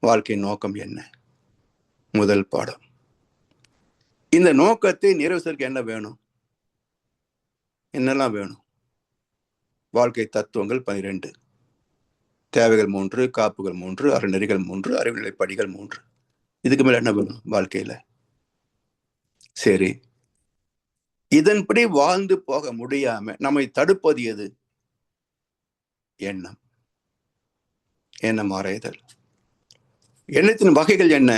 வாழ்க்கை நோக்கம் என்ன? முதல் பாடம். இந்த நோக்கத்தை நிறைவேற்ற என்ன வேணும்? என்னெல்லாம் வேணும்? வாழ்க்கை தத்துவங்கள் 12, தேவைகள் 3, காப்புகள் 3, அறநெறிகள் 3, அறிவுநிலை படிகள் 3. இதுக்கு மேல என்ன வேணும் வாழ்க்கையில? சரி, இதன்படி வாழ்ந்து போக முடியாம நம்மை தடுப்பது எது? எண்ணம். எண்ணம் ஆராய்தல். எண்ணத்தின் வகைகள் என்ன?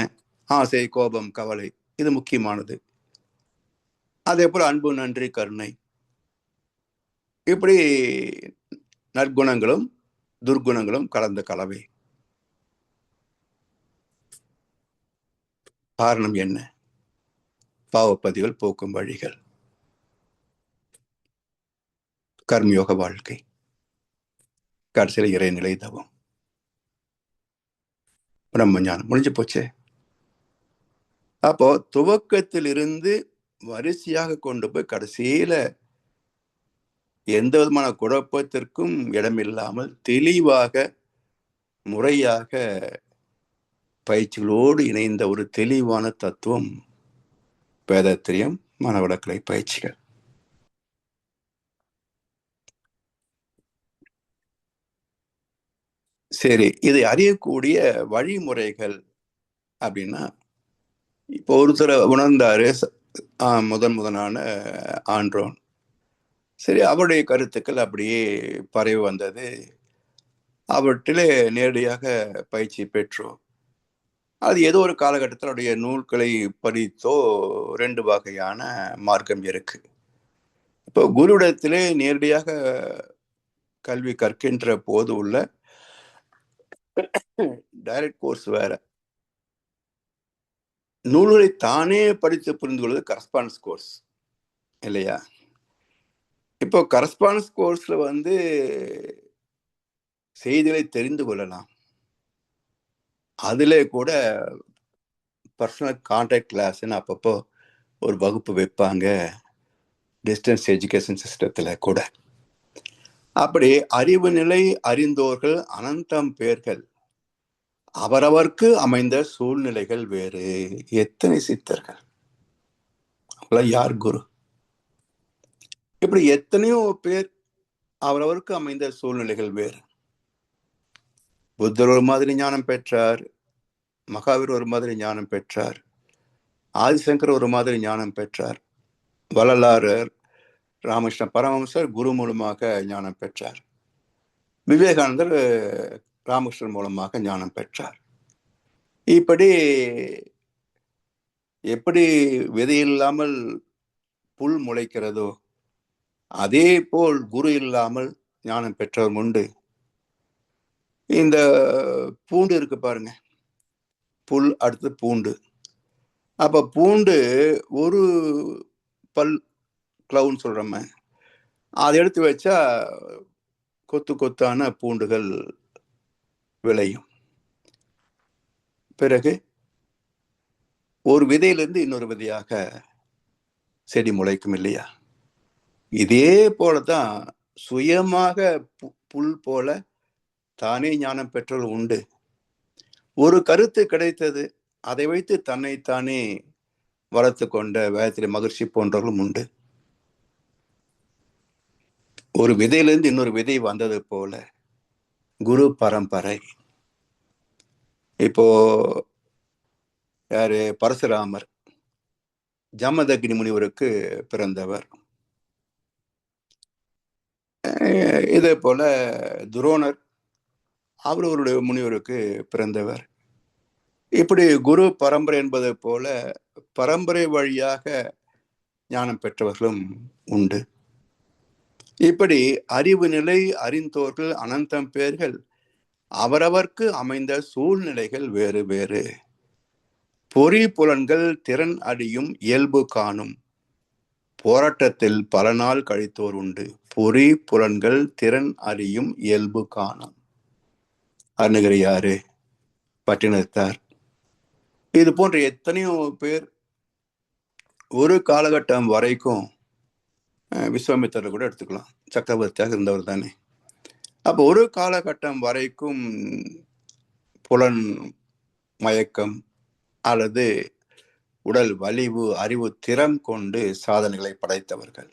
ஆசை, கோபம், கவலை, இது முக்கியமானது. அதே போல அன்பு, நன்றி, கருணை, இப்படி நற்குணங்களும் துர்குணங்களும் கலந்த கலவை. காரணம் என்ன? பாவப்பதிகள் போக்கும் வழிகள், கர்மயோக வாழ்க்கை, கடைசியில் இறைநிலை தவம், பிரம்மஞானம். முடிஞ்சு போச்சு. அப்போ துவக்கத்தில் இருந்து வரிசையாக கொண்டு போய் கடைசியில எந்த விதமான குழப்பத்திற்கும் இடமில்லாமல் தெளிவாக முறையாக பயிற்சிகளோடு இணைந்த ஒரு தெளிவான தத்துவம் வேதாத்திரியம், மனவளக்கலை பயிற்சிகள். சரி, இதை அறியக்கூடிய வழிமுறைகள் அப்படின்னா, இப்போ ஒருத்தர் உணர்ந்தாரு முதனான ஆன்றோன். சரி, அவருடைய கருத்துக்கள் அப்படியே பரவி வந்தது. அவற்றிலே நேரடியாக பயிற்சி பெற்றோம். அது ஏதோ ஒரு காலகட்டத்தில் அவருடைய நூல்களை படித்தோ 2 வகையான மார்க்கம் இருக்கு. இப்போ குருவிடத்திலே நேரடியாக கல்வி கற்கின்ற போது உள்ள டைரக்ட் கோர்ஸ் வேற, நூல்களை தானே படித்து புரிந்து கொள்வது கரஸ்பாண்டன்ஸ் கோர்ஸ் இல்லையா? இப்போ கரஸ்பாண்டன்ஸ் கோர்ஸ்ல செய்திகளை தெரிந்து கொள்ளலாம். அதிலே கூட பர்சனல் கான்டாக்ட் கிளாஸ்ன்னு அப்பப்போ ஒரு வகுப்பு வைப்பாங்க, டிஸ்டன்ஸ் எஜுகேஷன் சிஸ்டத்துல கூட. அப்படி அறிவு நிலை அறிந்தோர்கள் அனந்தம் பேர்கள். அவரவர்க்கு அமைந்த சூழ்நிலைகள் வேறு. எத்தனை சித்தர்கள், யார் குரு? இப்படி எத்தனையோ பேர், அவரவருக்கு அமைந்த சூழ்நிலைகள் வேறு. புத்தர் ஒரு மாதிரி ஞானம் பெற்றார், மகாவீர் ஒரு மாதிரி ஞானம் பெற்றார், ஆதிசங்கர் ஒரு மாதிரி ஞானம் பெற்றார், வள்ளலார் ராமகிருஷ்ண பரமஹம்சர் குரு மூலமாக ஞானம் பெற்றார், விவேகானந்தர் ராமகிருஷ்ணன் மூலமாக ஞானம் பெற்றார். இப்படி எப்படி விதையில்லாமல் புல் முளைக்கிறதோ அதே போல் குரு இல்லாமல் ஞானம் பெற்றவர் உண்டு. இந்த பூண்டு இருக்கு பாருங்க, புல் அடுத்து பூண்டு. அப்ப பூண்டு ஒரு பல் கிளவுன்னு சொல்றோமே, அதை எடுத்து வச்சா கொத்து கொத்தான பூண்டுகள் விளையும். பிறகு ஒரு விதையிலிருந்து இன்னொரு விதையாக செடி முளைக்கும் இல்லையா? இதே போலதான் சுயமாக புல் போல தானே ஞானம் பெற்றோர் உண்டு. ஒரு கருத்து கிடைத்தது, அதை வைத்து தன்னைத்தானே வளர்த்து கொண்ட வேதத்திலே மகிழ்ச்சி போன்றவர்களும் உண்டு. ஒரு விதையிலிருந்து இன்னொரு விதை வந்தது போல குரு பரம்பரை. இப்போ யாரு? பரசுராமர் ஜமதக்னி முனிவருக்கு பிறந்தவர். இதே போல துரோணர் அவருடைய முனிவருக்கு பிறந்தவர். இப்படி குரு பரம்பரை என்பதை போல பரம்பரை வழியாக ஞானம் பெற்றவர்களும் உண்டு. இப்படி அறிவு நிலை அறிந்தோர்கள் அனந்தம் பேர்கள். அவரவர்க்கு அமைந்த சூழ்நிலைகள் வேறு வேறு. பொறி புலன்கள் திறன் அடியும் இயல்பு காணும். போராட்டத்தில் பல நாள் கழித்தோர் உண்டு. பொறி புலன்கள் திறன் அறியும் இயல்பு காணும். அருணகிரியாரு, பட்டினத்தார், இது போன்ற எத்தனையோ பேர் ஒரு காலகட்டம் வரைக்கும், விஸ்வாமித்திரர் கூட எடுத்துக்கலாம், சக்கரவர்த்தியாக இருந்தவர் தானே. அப்போ ஒரு காலகட்டம் வரைக்கும் புலன் மயக்கம் அல்லது உடல் வலிவு அறிவு திறம் கொண்டு சாதனைகளை படைத்தவர்கள்.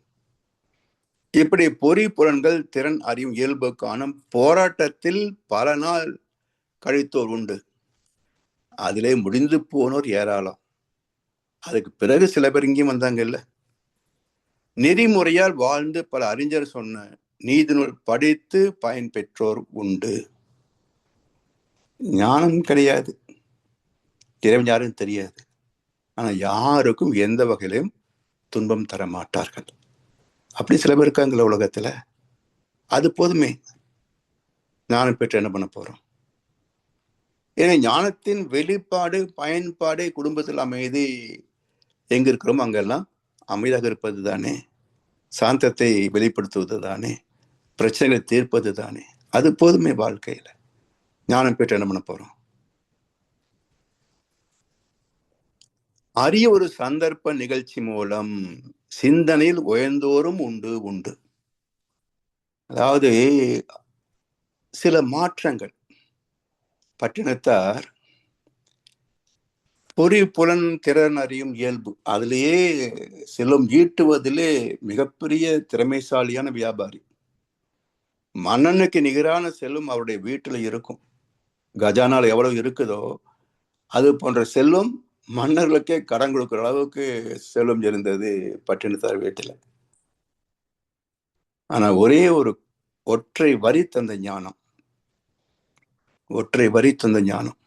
இப்படி பொறி புலன்கள் திறன் அறியும் இயல்பு காணும். போராட்டத்தில் பல நாள் கழித்தோர் உண்டு. அதிலே முடிந்து போனோர் ஏராளம். அதுக்கு பிறகு சில பேர் இங்கேயும் வந்தாங்க இல்ல. நெறிமுறையால் வாழ்ந்து பல அறிஞர் சொன்ன நீதி நூல் படித்து பயன் பெற்றோர் உண்டு. ஞானம் கிடையாது, இறைவன் யாரும் தெரியாது, ஆனா யாருக்கும் எந்த வகையிலும் துன்பம் தர மாட்டார்கள். அப்படி சில பேர் இருக்காங்கள உலகத்துல. அது போதுமே, ஞானம் பெற்று என்ன பண்ண போறோம்? ஏன்னா ஞானத்தின் வெளிப்பாடு பயன்பாடு குடும்பத்தில் அமைதி எங்க இருக்கிறோமோ அங்கெல்லாம் அமைதியாக இருப்பது தானே, சாந்தத்தை வெளிப்படுத்துவது தானே, பிரச்சனைகளை தீர்ப்பது தானே. அது போதுமே வாழ்க்கையில. ஞானம் பெற்று என்ன பண்ண போறோம்? அரிய ஒரு சந்தர்ப்ப நிகழ்ச்சி மூலம் சிந்தனையில் உயர்ந்தோரும் உண்டு உண்டு. அதாவது சில மாற்றங்கள். பட்டினத்தார் பொறி புலன் திறன் அறியும் இயல்பு, அதிலேயே செல்வம் ஈட்டுவதிலே மிகப்பெரிய திறமைசாலியான வியாபாரி. மன்னனுக்கு நிகரான செல்வம் அவருடைய வீட்டுல இருக்கும். கஜானால எவ்வளவு இருக்குதோ அது போன்ற செல்வம் மன்னர்களுக்கே கடன் கொடுக்கிற அளவுக்கு செல்வம் இருந்தது பட்டினத்தார் வீட்டுல. ஆனா ஒரே ஒரு ஒற்றை வரி தந்த ஞானம். ஒற்றை வரி தந்த ஞானம்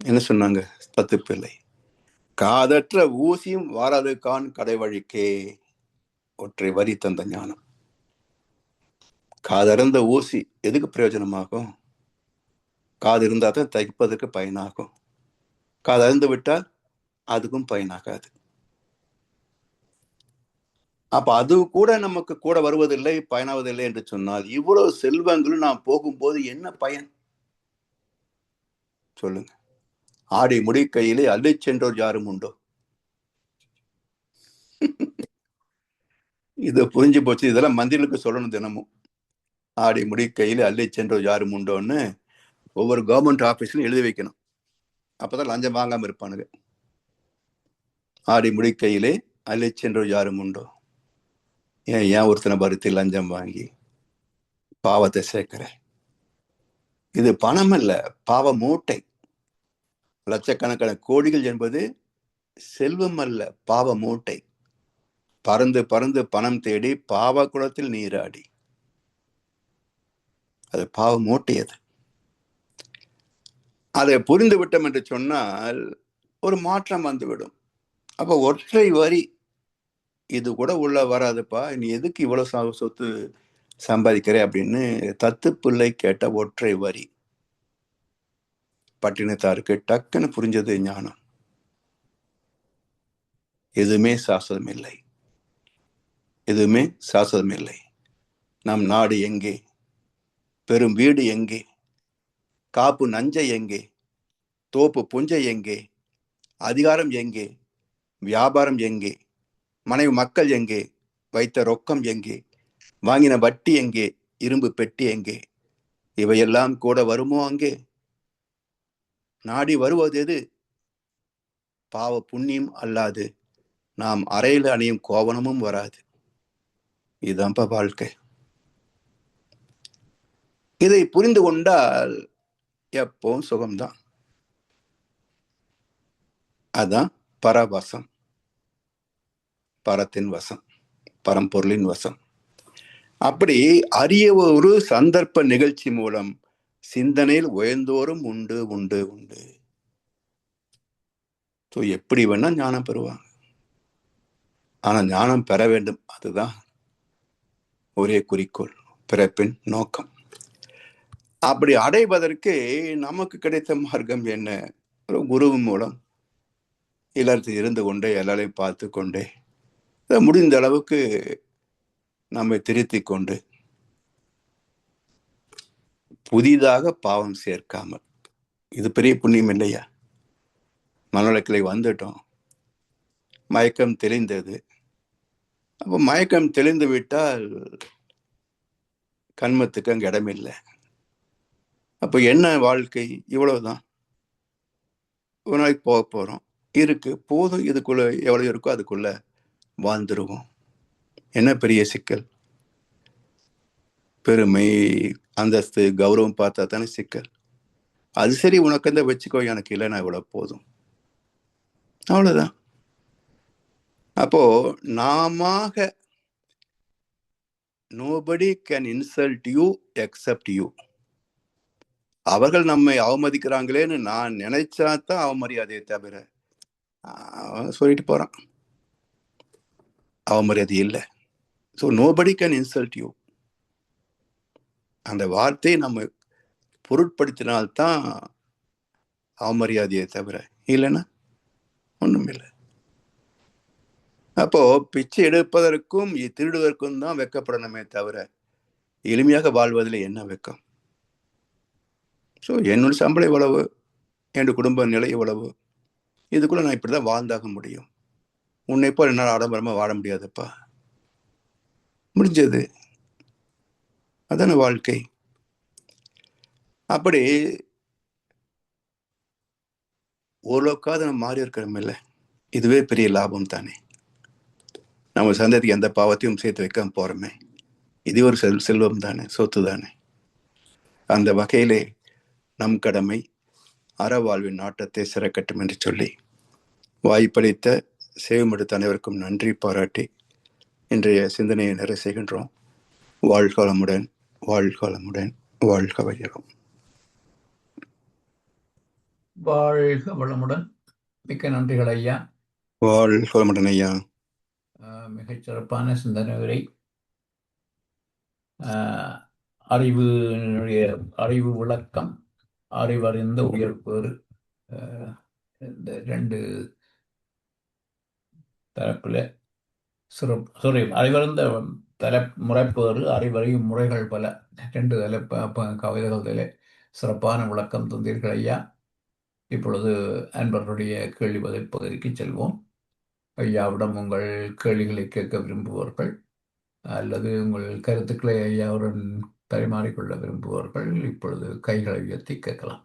என்ன சொன்னாங்க 10 பிள்ளை? காதற்ற ஊசியும் வாராது கான் கடை வழிக்கே. ஒற்றை வரி தந்த ஞானம். காதறந்த ஊசி எதுக்கு பிரயோஜனமாகும்? காது இருந்தா தான் தைப்பதற்கு பயனாகும். காது அறந்து விட்டால் அதுக்கும் பயனாகாது. அப்ப அது கூட நமக்கு கூட வருவதில்லை, பயனாவதில்லை என்று சொன்னால் இவ்வளவு செல்வங்களும் நாம் போகும்போது என்ன பயன் சொல்லுங்க? ஆடி முடி கையிலே அள்ளி சென்றோர் யாரும் உண்டோ? இது புரிஞ்சு போச்சு. இதெல்லாம் மந்திரிகளுக்கு சொல்லணும் தினமும். ஆடி முடி கையிலே அள்ளி சென்றோர் யாரும் உண்டோன்னு ஒவ்வொரு கவர்மெண்ட் ஆபீஸ்லயும் எழுதி வைக்கணும். அப்பதான் லஞ்சம் வாங்காம இருப்பானுங்க. ஆடி முடி கையிலே அள்ளி சென்றோர் யாரும் உண்டோ? ஏன் ஒருத்தனை பருத்தி லஞ்சம் வாங்கி பாவத்தை சேர்க்கிற? இது பணம் அல்ல, பாவ மூட்டை. லட்சக்கணக்கான கோடிகள் என்பது செல்வம் அல்ல, பாவ மூட்டை. பறந்து பறந்து பணம் தேடி பாவ குளத்தில் நீராடி, அது பாவ மூட்டை. அது அதை புரிந்து விட்டோம் என்று சொன்னால் ஒரு மாற்றம் வந்துவிடும். அப்ப ஒற்றை வரி இது கூட உள்ள வராதுப்பா, நீ எதுக்கு இவ்வளவு சொத்து சம்பாதிக்கிறேன் அப்படின்னு தத்து பிள்ளை கேட்ட ஒற்றை வரி பட்டினத்தாருக்கு டக்குன்னு புரிஞ்சது ஞானம். எதுவுமே சாஸ்வதம் இல்லை, எதுவுமே சாஸ்வதம் இல்லை. நம் நாடு எங்கே? பெரும் வீடு எங்கே? காப்பு நஞ்சை எங்கே? தோப்பு புஞ்சை எங்கே? அதிகாரம் எங்கே? வியாபாரம் எங்கே? மனைவி மக்கள் எங்கே? வைத்த ரொக்கம் எங்கே? வாங்கின வட்டி எங்கே? இரும்பு பெட்டி எங்கே? இவையெல்லாம் கூட வருமோ அங்கே? நாடி வருவது எது? பாவ புண்ணியம் அல்லாது நாம் அறையில் அணியும் கோவணமும் வராது. இதுதான்ப்பா வாழ்க்கை. இதை புரிந்து கொண்டால் எப்பவும் சுகம்தான். அதான் பரவசம், பரத்தின் வசம், பரம்பொருளின் வசம். அப்படி அரிய ஒரு சந்தர்ப்ப நிகழ்ச்சி மூலம் சிந்தனையில் உயர்ந்தோறும் உண்டு உண்டு உண்டு. எப்படி வேணா ஞானம் பெறுவாங்க. ஆனா ஞானம் பெற வேண்டும், அதுதான் ஒரே குறிக்கோள், பிறப்பின் நோக்கம். அப்படி அடைவதற்கு நமக்கு கிடைத்த மார்க்கம் என்ன? ஒரு குரு மூலம் இல்லறத்தில் இருந்து கொண்டே எல்லாரையும் பார்த்து கொண்டே முடிந்த அளவுக்கு நம்மை திருத்தி கொண்டு புதிதாக பாவம் சேர்க்காமல். இது பெரிய புண்ணியம் இல்லையா? மனவளக்கிளை வந்துட்டோம், மயக்கம் தெளிந்தது. அப்போ மயக்கம் தெளிந்து விட்டால் கண்மத்துக்கு அங்கே இடமில்லை. அப்போ என்ன வாழ்க்கை? இவ்வளவுதான். ஒரு நாளைக்கு போக போறோம், இருக்கு, போதும். இதுக்குள்ள எவ்வளவு இருக்கோ அதுக்குள்ள வாழ்ந்துருவோம். என்ன பெரிய சிக்கல்? பெருமை, அந்தஸ்து, கௌரவம் பார்த்தா தானே சிக்கல். அது சரி, உனக்கு அந்த வச்சுக்கோ, எனக்கு இல்லைன்னா இவ்வளவு போதும், அவ்வளவுதான். அப்போ நாம nobody can insult you except you. அவர்கள் நம்மை அவமதிக்கிறாங்களேன்னு நான் நினைச்சாதான் அவமரியாதையை தவிர சொல்லிட்டு போறான், அவமரியாதை இல்லை. So nobody can insult you. அந்த வார்த்தையை நம்ம பொருட்படுத்தினால்தான் அவமரியாதையை தவிர, இல்லைன்னா ஒன்றும் இல்லை. அப்போ பிச்சை எடுப்பதற்கும் திருடுவதற்கும் தான் வெக்கப்படணுமே தவிர எளிமையாக வாழ்வதில் என்ன வெக்கம்? ஸோ என்னோட சம்பளம் இவ்வளவு, என் குடும்ப நிலை இவ்வளவு, இதுக்குள்ள நான் இப்படிதான் வாழ்ந்தாக முடியும். உன்னை போல் என்னால் ஆடம்பரமா வாழ முடியாதுப்பா, முடிஞ்சது. அதான வாழ்க்கை. அப்படி ஓரளவுக்காவது நம்ம மாறி இருக்கிறோம் இல்லை, இதுவே பெரிய லாபம் தானே. நம்ம சந்ததிக்கு எந்த பாவத்தையும் சேர்த்து வைக்காம போறோமே, இது ஒரு செல்வம் தானே, சொத்து தானே. அந்த வகையிலே நம் கடமை அறவாழ்வின் நாட்டத்தை சிறக்கட்டும் என்று சொல்லி வாய்ப்பளித்த சேவமெடுத்த அனைவருக்கும் நன்றி பாராட்டி இன்றைய சிந்தனையை நிறைவு செய்கின்றோம். வாழ்க வளமுடன், வாழ்க வளமுடன், வாழ்க வையகம். வாழ்க வளமுடன். மிக்க நன்றிகள் ஐயா. வாழ்க வளமுடன் ஐயா. மிகச் சிறப்பான சிந்தனை உரை. அறிவு விளக்கம், அறிவறிந்த உயர்பேறு, இந்த ரெண்டு தரப்புல அறிவறிந்த முறைப்பேறு, அறிவறியும் முறைகள் பல, ரெண்டு கவிதைகளிலே சிறப்பான விளக்கம் தந்தீர்கள் ஐயா. இப்பொழுது அன்பர்களுடைய கேள்வி பதில் பகுதிக்கு செல்வோம். ஐயாவிடம் உங்கள் கேள்விகளை கேட்க விரும்புபவர்கள் அல்லது உங்கள் கருத்துக்களை ஐயாவுடன் பரிமாறிக்கொள்ள விரும்புபவர்கள் இப்பொழுது கைகளை உயர்த்தி கேட்கலாம்.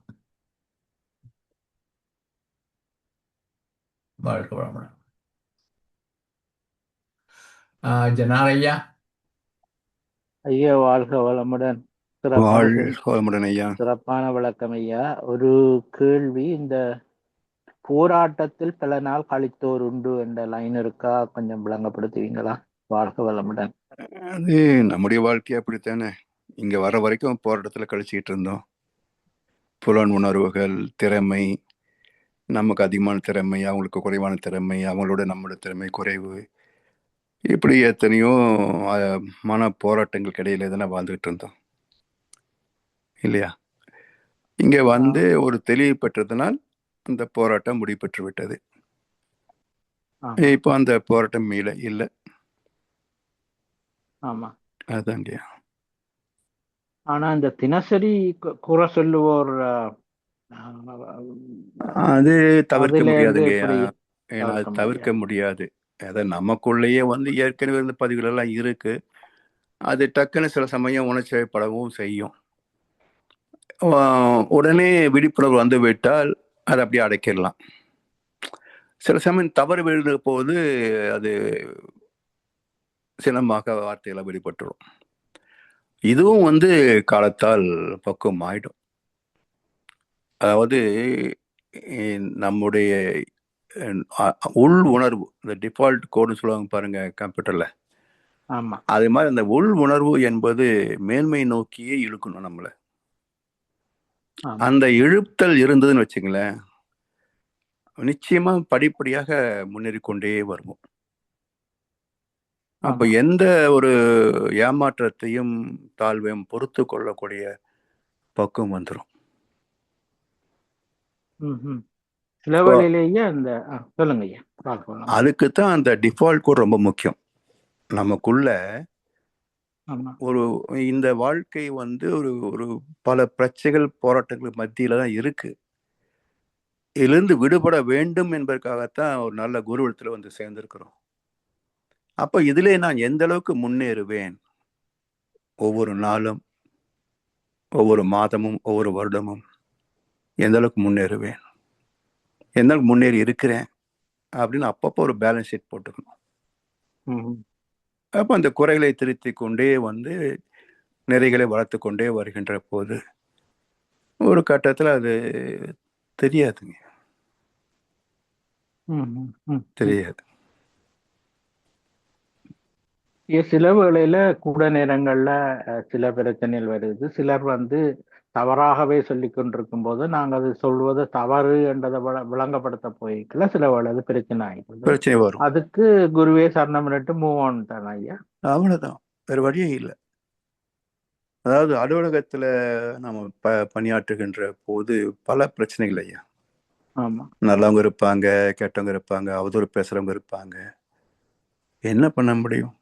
வாழ்க வளமுடன். ஜனார் ஐயா. ஐயா வாழ்க வளமுடன். சிறப்பான விளக்கம் ஐயா. ஒரு கேள்வி, இந்த போராட்டத்தில் பல நாள் கழித்தோர் உண்டு என்ற லைன் இருக்கா, கொஞ்சம் விளங்கப்படுத்துவீங்களா? வாழ்க வளமுடன். அது நம்முடைய வாழ்க்கை அப்படித்தானே. இங்க வர வரைக்கும் போராட்டத்துல கழிச்சுக்கிட்டு இருந்தோம். புலன் உணர்வுகள், திறமை, நமக்கு அதிகமான திறமை, அவங்களுக்கு குறைவான திறமை, அவங்களோட நம்மளோட திறமை குறைவு, இப்படி எத்தனையோ மன போராட்டங்களுக்கு இடையில தானே வாழ்ந்துகிட்டு இருந்தோம் இல்லையா? இங்க வந்து ஒரு தெளிவு பெற்றதனால் அந்த போராட்டம் முடிவுபெற்று விட்டது. ஆமா இப்போ அந்த போராட்டம் மீள இல்லை. ஆமா. அதுதாங்கய்யா. ஆனா இந்த தினசரி குறை சொல்லுவோர் அது தவிர்க்க அதுல இருந்து முடியாதுங்கய்யா. எப்படி ஏன்னா அது தவிர்க்க தவிர்க்க முடியாது? முடியாது. அதை நமக்குள்ளேயே வந்து ஏற்கனவே இருந்த பதிவுகள் எல்லாம் இருக்கு. அது டக்குன்னு சில சமயம் உணர்ச்சிப்படவும் செய்யும். உடனே விழிப்புணர்வு வந்து விட்டால் அதை அப்படியே அடைக்கிடலாம். சில சமயம் தவறு விழுந்த போது அது சினமாக வார்த்தைகளை வெளிப்பட்டுரும். இதுவும் வந்து காலத்தால் பக்குவம் ஆயிடும். அதாவது நம்முடைய உள் உணர்வு, இந்த டிஃபால்ட் கோடுன்னு சொல்லுவாங்க பாருங்க கம்ப்யூட்டர்ல. ஆமா அதே மாதிரி அந்த உள் உணர்வு என்பது மேன்மை நோக்கியே இழுக்கணும் நம்மள. ஆமா. அந்த இழுத்தல் இருந்ததுன்னு வச்சுங்களேன், நிச்சயமா படிப்படியாக முன்னேறி கொண்டே வருவோம். அப்ப ஆமா. எந்த ஒரு ஏமாற்றத்தையும் தாழ்வையும் பொறுத்து கொள்ளக்கூடிய பக்குவம் வந்துடும். சில வேளையிலேயே அந்த சொல்லுங்க ஐயா. அதுக்குத்தான் அந்த டிஃபால்ட் கோட் ரொம்ப முக்கியம். நமக்குள்ள ஆமா ஒரு இந்த வாழ்க்கை வந்து ஒரு ஒரு பல பிரச்சனைகள் போராட்டங்கள் மத்தியில தான் இருக்கு. இதிலிருந்து விடுபட வேண்டும் என்பதற்காகத்தான் ஒரு நல்ல குருவிடத்துல வந்து சேர்ந்திருக்கிறோம். அப்ப இதிலே நான் எந்த அளவுக்கு முன்னேறுவேன், ஒவ்வொரு நாளும், ஒவ்வொரு மாதமும், ஒவ்வொரு வருடமும் எந்த அளவுக்கு முன்னேறுவேன், எந்த அளவுக்கு முன்னேறி இருக்கிறேன் அப்படின்னு அப்பப்போ ஒரு பேலன்ஸ் ஷீட் போட்டுக்கணும். அப்ப அந்த குறைகளை திருத்தி கொண்டே வந்து நிறைகளை வளர்த்து கொண்டே வருகின்ற போது ஒரு கட்டத்துல அது தெரியாதுங்க. தெரியாது. சில வேளையில கூட நேரங்கள்ல சில பிரச்சனைகள் வருது. சிலர் வந்து தவறாகவே சொல்லி கொண்டிருக்கும் போது நாங்க அது சொல்வது தவறு என்றதை விளங்கப்படுத்த போய்க்கல சில வேளை அது பிரச்சனை ஆயிடுது. பிரச்சனை வரும். அதுக்கு குருவே சரணம் மூவ் ஆன் தானே ஐயா. அவ்வளவுதான், வேற வழியே இல்லை. அதாவது அலுவலகத்துல நம்ம பணியாற்றுகின்ற போது பல பிரச்சனைகள் ஐயா. ஆமா நல்லவங்க இருப்பாங்க, கெட்டவங்க இருப்பாங்க, அவதூறு பேசுறவங்க இருப்பாங்க. என்ன பண்ண முடியும்?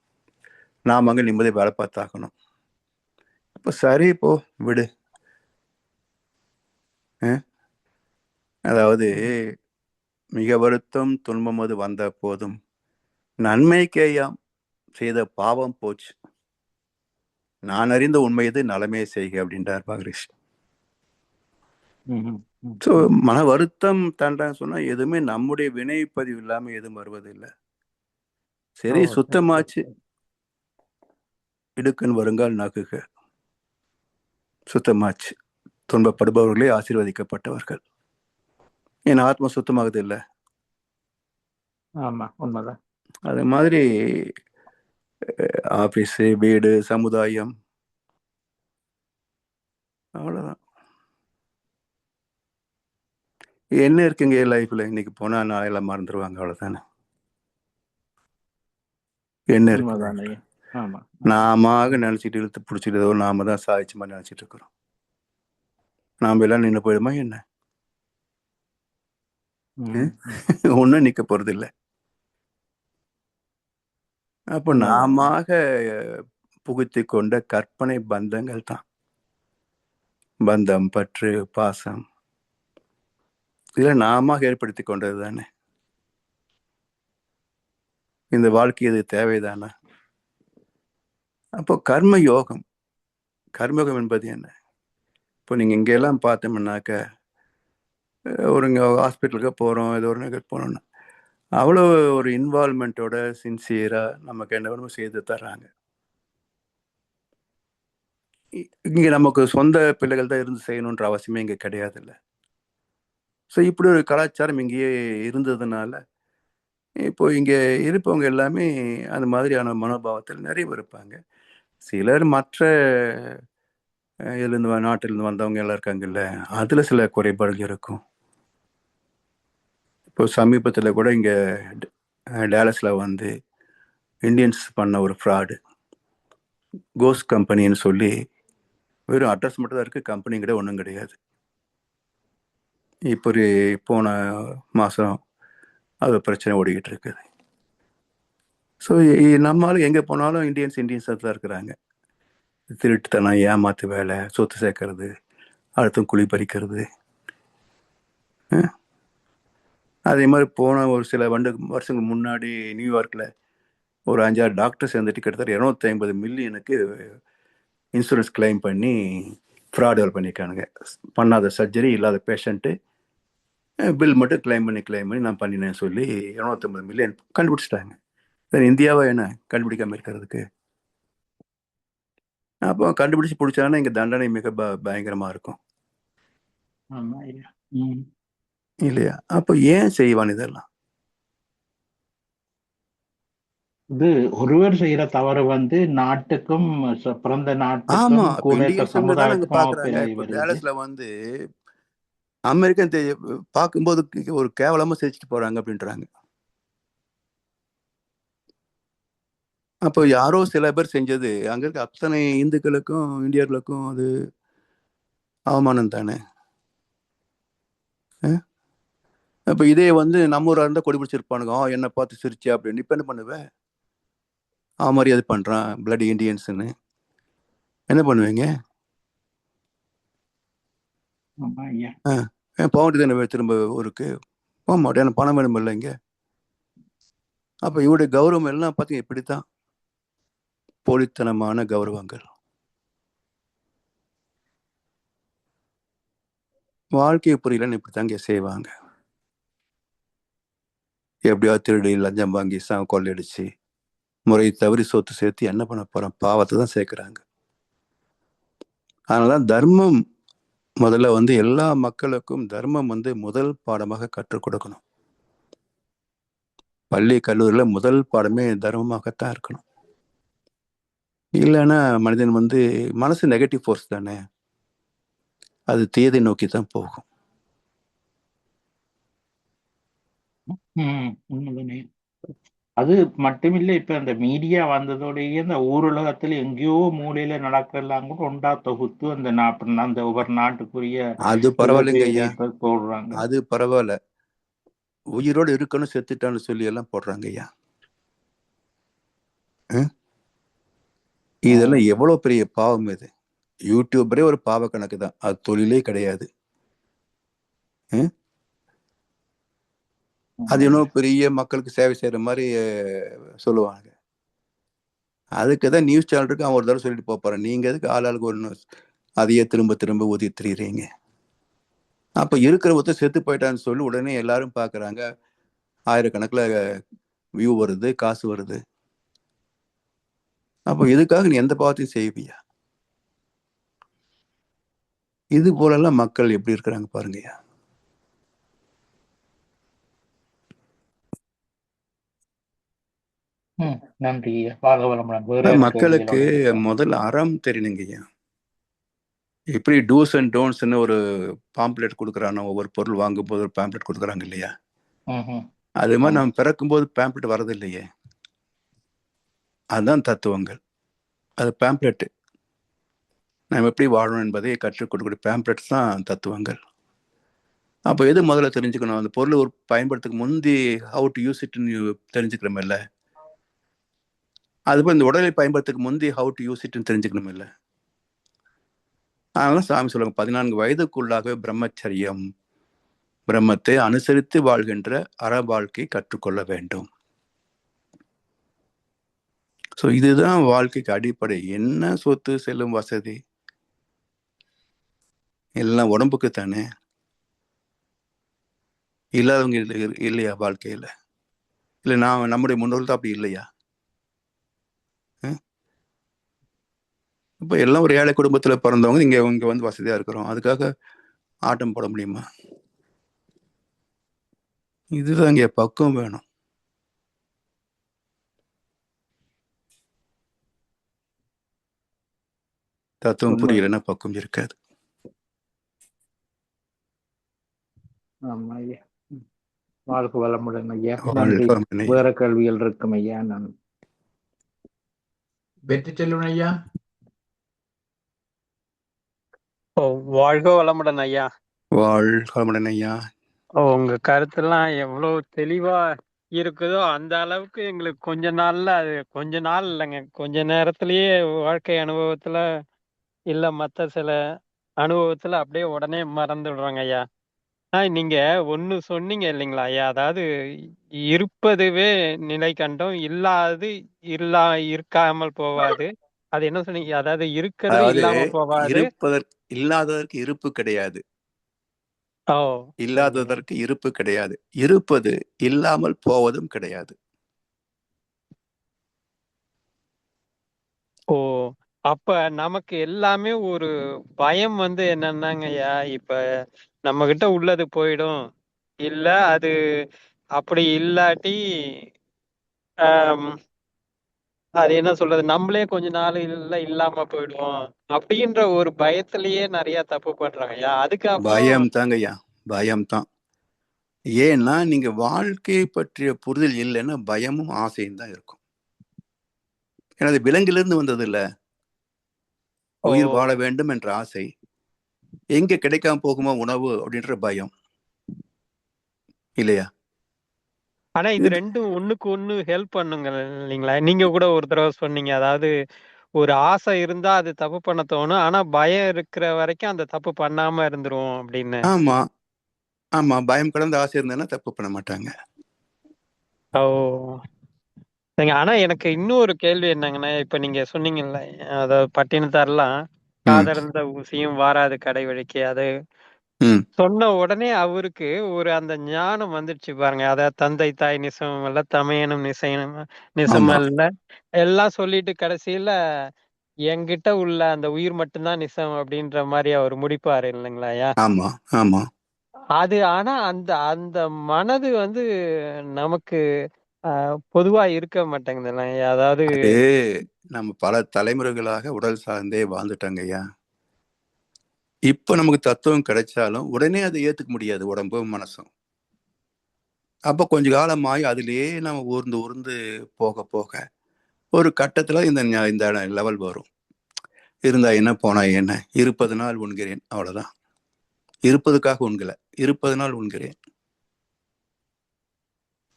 நாம அங்க நிம்மதியை வேலை பார்த்தாகணும். அப்ப சரி போ விடு. அதாவது மிக வருத்தம் துன்பம் அது வந்த போதும் நன்மைக்கேயாம் செய்த பாவம் போச்சு, நான் அறிந்த உண்மை இது நலமே செய்க அப்படின்றார் பாகரிஷ். ஸோ மன வருத்தம் தண்டான்னு சொன்னா எதுவுமே நம்முடைய வினை பதிவு இல்லாம எதுவும் வருவதில்லை. சரி சுத்தமாச்சு, இடுக்கன் வருங்கால் நகுக. சுத்தமாச்சு, துன்பப்படுபவர்களே ஆசீர்வதிக்கப்பட்டவர்கள். என் ஆத்மா சுத்தமாகுது இல்லை? ஆமா உண்மைதான். அது மாதிரி ஆபீஸ், வீடு, சமுதாயம், அவ்வளவுதான். என்ன இருக்குங்க லைஃப்ல? இன்னைக்கு போனா நாளையெல்லாம் மறந்துடுவாங்க, அவ்வளவுதானே. என்ன இருக்கு? நாம நினைச்சிட்டு இழுத்து பிடிச்சிட்டு நாம தான் சாதிச்ச மாதிரி நினைச்சிட்டு இருக்கிறோம். நாம எல்லாம் நின்று போயிடுமா என்ன? ஒன்னும் நிக்க போறது இல்லை. அப்போ நாம புகுத்தி கொண்ட கற்பனை பந்தங்கள் தான். பந்தம், பற்று, பாசம், இதுல நாம ஏற்படுத்தி கொண்டது தானே. இந்த வாழ்க்கை இது தேவைதானே? அப்போ கர்ம யோகம், கர்மயோகம் என்பது என்ன? இப்போ நீங்க இங்கெல்லாம் பார்த்தோம்னாக்க ஒரு ஹாஸ்பிட்டலுக்கு போறோம், ஏதோ ஒரு நகர் போனோம்னா அவ்வளோ ஒரு இன்வால்மெண்ட்டோட சின்சியரா நமக்கு என்ன வேணுமோ செய்து தர்றாங்க. இங்க நமக்கு சொந்த பிள்ளைகள் தான் இருந்து செய்யணுன்ற அவசியமே இங்க கிடையாது இல்லை. ஸோ இப்படி ஒரு கலாச்சாரம் இங்கேயே இருந்ததுனால இப்போ இங்க இருப்பவங்க எல்லாமே அந்த மாதிரியான மனோபாவத்தில் நிறைய இருப்பாங்க. சிலர் மற்ற இதுலேருந்து நாட்டிலிருந்து வந்தவங்க எல்லாம் இருக்காங்கல்ல, அதுல சில குறைபாடுகள் இருக்கும். இப்போ சமீபத்தில் கூட இங்க டேலஸ்ல வந்து இந்தியன்ஸ் பண்ண ஒரு ஃப்ராடு. கோஸ் கம்பெனின்னு சொல்லி வெறும் அட்ரஸ் மட்டும் தான் இருக்குது, கம்பெனி கிடையாது, ஒன்றும் கிடையாது. இப்போ போன மாதம் அது பிரச்சனை ஓடிக்கிட்டு இருக்குது. ஸோ நம்மளால எங்கே போனாலும் இந்தியன்ஸாக தான் இருக்கிறாங்க. திருட்டுத்தனம், ஏமாத்து வேலை, சொத்து சேர்க்கறது, அடுத்தும் குழி பறிக்கிறது. அதே மாதிரி போன ஒரு சில வருஷங்களுக்கு முன்னாடி நியூயார்க்கில் ஒரு 5-6 டாக்டர் சேர்ந்துட்டு கிட்டத்தட்ட 250 மில்லியனுக்கு இன்சூரன்ஸ் கிளைம் பண்ணி ஃப்ராடுகள் பண்ணியிருக்கானுங்க. பண்ணாத சர்ஜரி, இல்லாத பேஷண்ட்டு பில் மட்டும் கிளைம் பண்ணி நான் பண்ணினேன்னு சொல்லி 250 மில்லியன் கண்டுபிடிச்சிட்டாங்க. சார், இந்தியாவை என்ன கண்டுபிடிக்காம இருக்கிறதுக்கு? அப்போ கண்டுபிடிச்சு பிடிச்சாங்கன்னா இங்கே தண்டனை மிக பயங்கரமாக இருக்கும் இல்லையா? அப்போ ஏன் செய்வான் இதெல்லாம்? இது ஒருவர் செய்யற தவறு நாட்டுக்கும் பிறந்த ஆமா, நாட்டுக்கும் இப்போ கூட இந்தியன்ஸ் தான் நாங்கள் பார்க்குறாங்க. இப்போ டேலஸ்ல அமெரிக்கன் பார்க்கும்போது ஒரு கேவலமாக சிரிச்சுட்டு போறாங்க அப்படின்றாங்க. அப்போ யாரோ சில பேர் செஞ்சது அங்க இருக்க அத்தனை இந்துக்களுக்கும் இந்தியர்களுக்கும் அது அவமானம் தானே. அப்போ இதே நம்ம ஊராக இருந்தால் கொடி பிடிச்சிருப்பானுங்க, என்னை பார்த்து சிரிச்சு அப்படின்னு. இப்போ என்ன பண்ணுவேன்? மாதிரி அது பண்றான் பிளட் இண்டியன்ஸ்ன்னு என்ன பண்ணுவீங்க? போக வேண்டியது திரும்ப ஊருக்கு போக மாட்டேன், எனக்கு பணம் வேணும் இல்லை இங்க. அப்போ இவருடைய கௌரவம் எல்லாம் பார்த்தீங்க இப்படித்தான், போலித்தனமான கௌரவங்கள். வாழ்க்கையை புரியலன்னு இப்படித்தாங்க செய்வாங்க. எப்படியாவது திருடி, லஞ்சம் வாங்கி, கொள்ளையடிச்சு, முறை தவறி சொத்து சேர்த்து என்ன பண்ண போறோம்? பாவத்தை தான் சேர்க்கிறாங்க. அதனாலதான் தர்மம் முதல்ல எல்லா மக்களுக்கும் தர்மம் முதல் பாடமாக கற்றுக் கொடுக்கணும். பள்ளி கல்லூரியில முதல் பாடமே தர்மமாகத்தான் இருக்கணும். இல்லைன்னா மனிதன் மனசு நெகட்டிவ் ஃபோர்ஸ் தானே, அது தீயதை நோக்கி தான் போகும். அது மட்டுமில்லை, இப்ப அந்த மீடியா வந்ததோடய இந்த ஊரடகத்துல எங்கேயோ மூலையில நடக்கலாம் கூட ஒன்றா தொகுத்து அந்த ஒவ்வொரு நாட்டுக்குரிய அது பரவாயில்லைங்க ஐயா, போடுறாங்க. அது பரவாயில்ல. உயிரோடு இருக்கணும், செத்துட்டான்னு சொல்லி எல்லாம் போடுறாங்க ஐயா. இதெல்லாம் எவ்வளவு பெரிய பாவம் இது. யூடியூபரே ஒரு பாவ கணக்கு தான், அது தொழிலே கிடையாது. அது இன்னும் பெரிய மக்களுக்கு சேவை செய்யற மாதிரி சொல்லுவாங்க. அதுக்குதான் நியூஸ் சேனல் இருக்கு, அவன் ஒரு தடவை சொல்லிட்டு போறான். நீங்க எதுக்கு ஆளாளுக்கு ஒண்ணு அதையே திரும்ப திரும்ப ஊதி திரியுறீங்க? அப்ப இருக்கிற ஒருத்தர் செத்து போயிட்டான்னு சொல்லி உடனே எல்லாரும் பாக்குறாங்க, ஆயிரக்கணக்கில் வியூ வருது, காசு வருது. அப்போ இதுக்காக நீ எந்த பாவத்தையும் செய்வியா? இது போலெல்லாம் மக்கள் எப்படி இருக்கிறாங்க பாருங்கய்யா. நன்றி. மக்களுக்கு முதல்ல அறம் தெரியணுங்கய்யா. எப்படி டூஸ் அண்ட் டோன்ட்ஸ்ன்னு ஒரு பாம்ப்ளெட் கொடுக்குறானோ, ஒவ்வொரு பொருள் வாங்கும் போது ஒரு பாம்ப்ளெட் கொடுக்குறாங்க இல்லையா? அது மாதிரி நம்ம பிறக்கும் போது பாம்ப்ளெட் வரது இல்லையே. அதுதான் தத்துவங்கள், அது பாம்ப்ளெட். நம்ம எப்படி வாழணும் என்பதை கற்றுக் கொடுக்கக்கூடிய பாம்ப்ளெட்ஸ் தான் தத்துவங்கள். அப்போ எது முதல்ல தெரிஞ்சுக்கணும்? அந்த பொருள் ஒரு பயன்படுத்துக்கு முந்தி ஹவு டு யூஸ் இட்னு தெரிஞ்சுக்கிறோம் இல்லை? அதுபோல் இந்த உடலை பயன்படுத்துக்கு முந்தி ஹவு டு யூஸ் இட்னு தெரிஞ்சுக்கணும் இல்லை? அதனால சாமி சொல்லுவாங்க, 14 வயதுக்குள்ளாகவே பிரம்மச்சரியம், பிரம்மத்தை அனுசரித்து வாழ்கின்ற அற வாழ்க்கை கற்றுக்கொள்ள வேண்டும். ஸோ இதுதான் வாழ்க்கைக்கு அடிப்படை. என்ன சொத்து, செல்லும், வசதி எல்லாம் உடம்புக்கு தானே, இல்லாதவங்க இல்லையா வாழ்க்கையில? இல்லை நம்முடைய முன்னோர்கள் தான் அப்படி இல்லையா? இப்போ எல்லாம் ஒரு ஏழை குடும்பத்துல பிறந்தவங்க இங்க வசதியா இருக்கிறோம், அதுக்காக ஆட்டம் போட முடியுமா? இதுதான் இங்க பக்குவம் வேணும். தத்துவம் புரியலன்னா பக்குவம் இருக்காது. வாழ்க்கை வளமுடன் ஐயா. வேற கேள்விகள் இருக்கும் ஐயா? நான் வெற்றி செல்வன் ஐயா. ஓ, வாழ்க வளமுடன் ஐயா. வாழ்க வளமுடன் ஐயா. உங்க கருத்தெல்லாம் எவ்வளவு தெளிவா இருக்குதோ அந்த அளவுக்கு எங்களுக்கு கொஞ்ச நாள்ல, அது கொஞ்ச நாள் இல்லைங்க, கொஞ்ச நேரத்திலேயே வாழ்க்கை அனுபவத்துல இல்ல மத்த சில அனுபவத்துல அப்படியே உடனே மறந்துடுறாங்க ஐயா. நீங்க ஒண்ணு சொன்னீங்க இல்லைங்களா ஐயா, அதாவது இருப்பதுவே நிலை கண்டோம், இல்லாதது இருக்காமல் போவாது. அது என்ன சொன்னீங்க? அதாவது இருக்கிறது அதாவது இல்லாம போவாது. இல்லாததற்கு இருப்பு கிடையாது, ஓ, இல்லாததற்கு இருப்பு கிடையாது, இருப்பது இல்லாமல் போவதும் கிடையாது. ஓ, அப்ப நமக்கு எல்லாமே ஒரு பயம் என்னன்னாங்கய்யா, இப்ப நம்ம கிட்ட உள்ளது போயிடும், இல்ல அது அப்படி இல்லாட்டி ஆம், அது என்ன சொல்றது, நம்மளே கொஞ்ச நாள் இல்லாம போயிடுவோம் அப்படின்ற ஒரு பயத்திலேயே நிறைய தப்பு பண்றாங்கய்யா. அதுக்கப்புறம் பயம் தாங்கய்யா, பயம்தான். ஏன்னா நீங்க வாழ்க்கையை பற்றிய புரிதல் இல்லைன்னா பயமும் ஆசையும் தான் இருக்கும். ஏன்னா அது விலங்கிலிருந்து வந்தது இல்ல. உயிர் வாழ வேண்டும் என்ற ஆசை, எங்க கிடைக்காம போகுமோ உணவு அப்படின்ற பயம் இல்லையா? ஆனா இது ரெண்டும் ஒண்ணுக்கு ஒண்ணு ஹெல்ப் பண்ணுங்க இல்லைங்களா? நீங்க கூட ஒரு தடவை சொன்னீங்க, அதாவது ஒரு ஆசை இருந்தா அது தப்பு பண்ண தோணும், ஆனா பயம் இருக்கிற வரைக்கும் அந்த தப்பு பண்ணாம இருந்துருவோம் அப்படின்னு. ஆமா ஆமா, பயம் கலந்த ஆசை இருந்ததுன்னா தப்பு பண்ண மாட்டாங்க. ஓ, சரிங்க. ஆனா எனக்கு இன்னொரு கேள்வி என்னங்கன்னா, இப்ப நீங்க சொன்னீங்கல்ல, அதாவது பட்டினத்தார்லாம் காதர்ந்த ஊசியும் வாராது கடை வழிக்கு, அது சொன்ன உடனே அவருக்கு ஒரு அந்த ஞானம் வந்துடுச்சு பாருங்க. அதாவது தந்தை தாய் நிசம் அல்ல, தமையனும் நிசமல்ல, எல்லாம் சொல்லிட்டு கடைசியில என்கிட்ட உள்ள அந்த உயிர் மட்டும்தான் நிசம் அப்படின்ற மாதிரி அவர் முடிப்பாரு இல்லைங்களாயா? ஆமா ஆமா. அது ஆனா அந்த அந்த மனது நமக்கு பொதுவா இருக்க மாட்டேங்குதுல்ல. அதாவது நம்ம பல தலைமுறைகளாக உடல் சார்ந்தே வாழ்ந்துட்டாங்க ஐயா. இப்ப நமக்கு தத்துவம் கிடைச்சாலும் உடனே அதை ஏத்துக்க முடியாது உடம்பும் மனசும். அப்ப கொஞ்ச காலமாய் அதிலேயே நம்ம ஊர்ந்து ஊர்ந்து போக போக ஒரு கட்டத்துல இந்த லெவல் வரும். இருந்தா என்ன போனா என்ன, 20 நாள் உண்கிறேன், அவ்வளவுதான். இருப்பதுக்காக உண்கல, 20 நாள் உண்கிறேன்,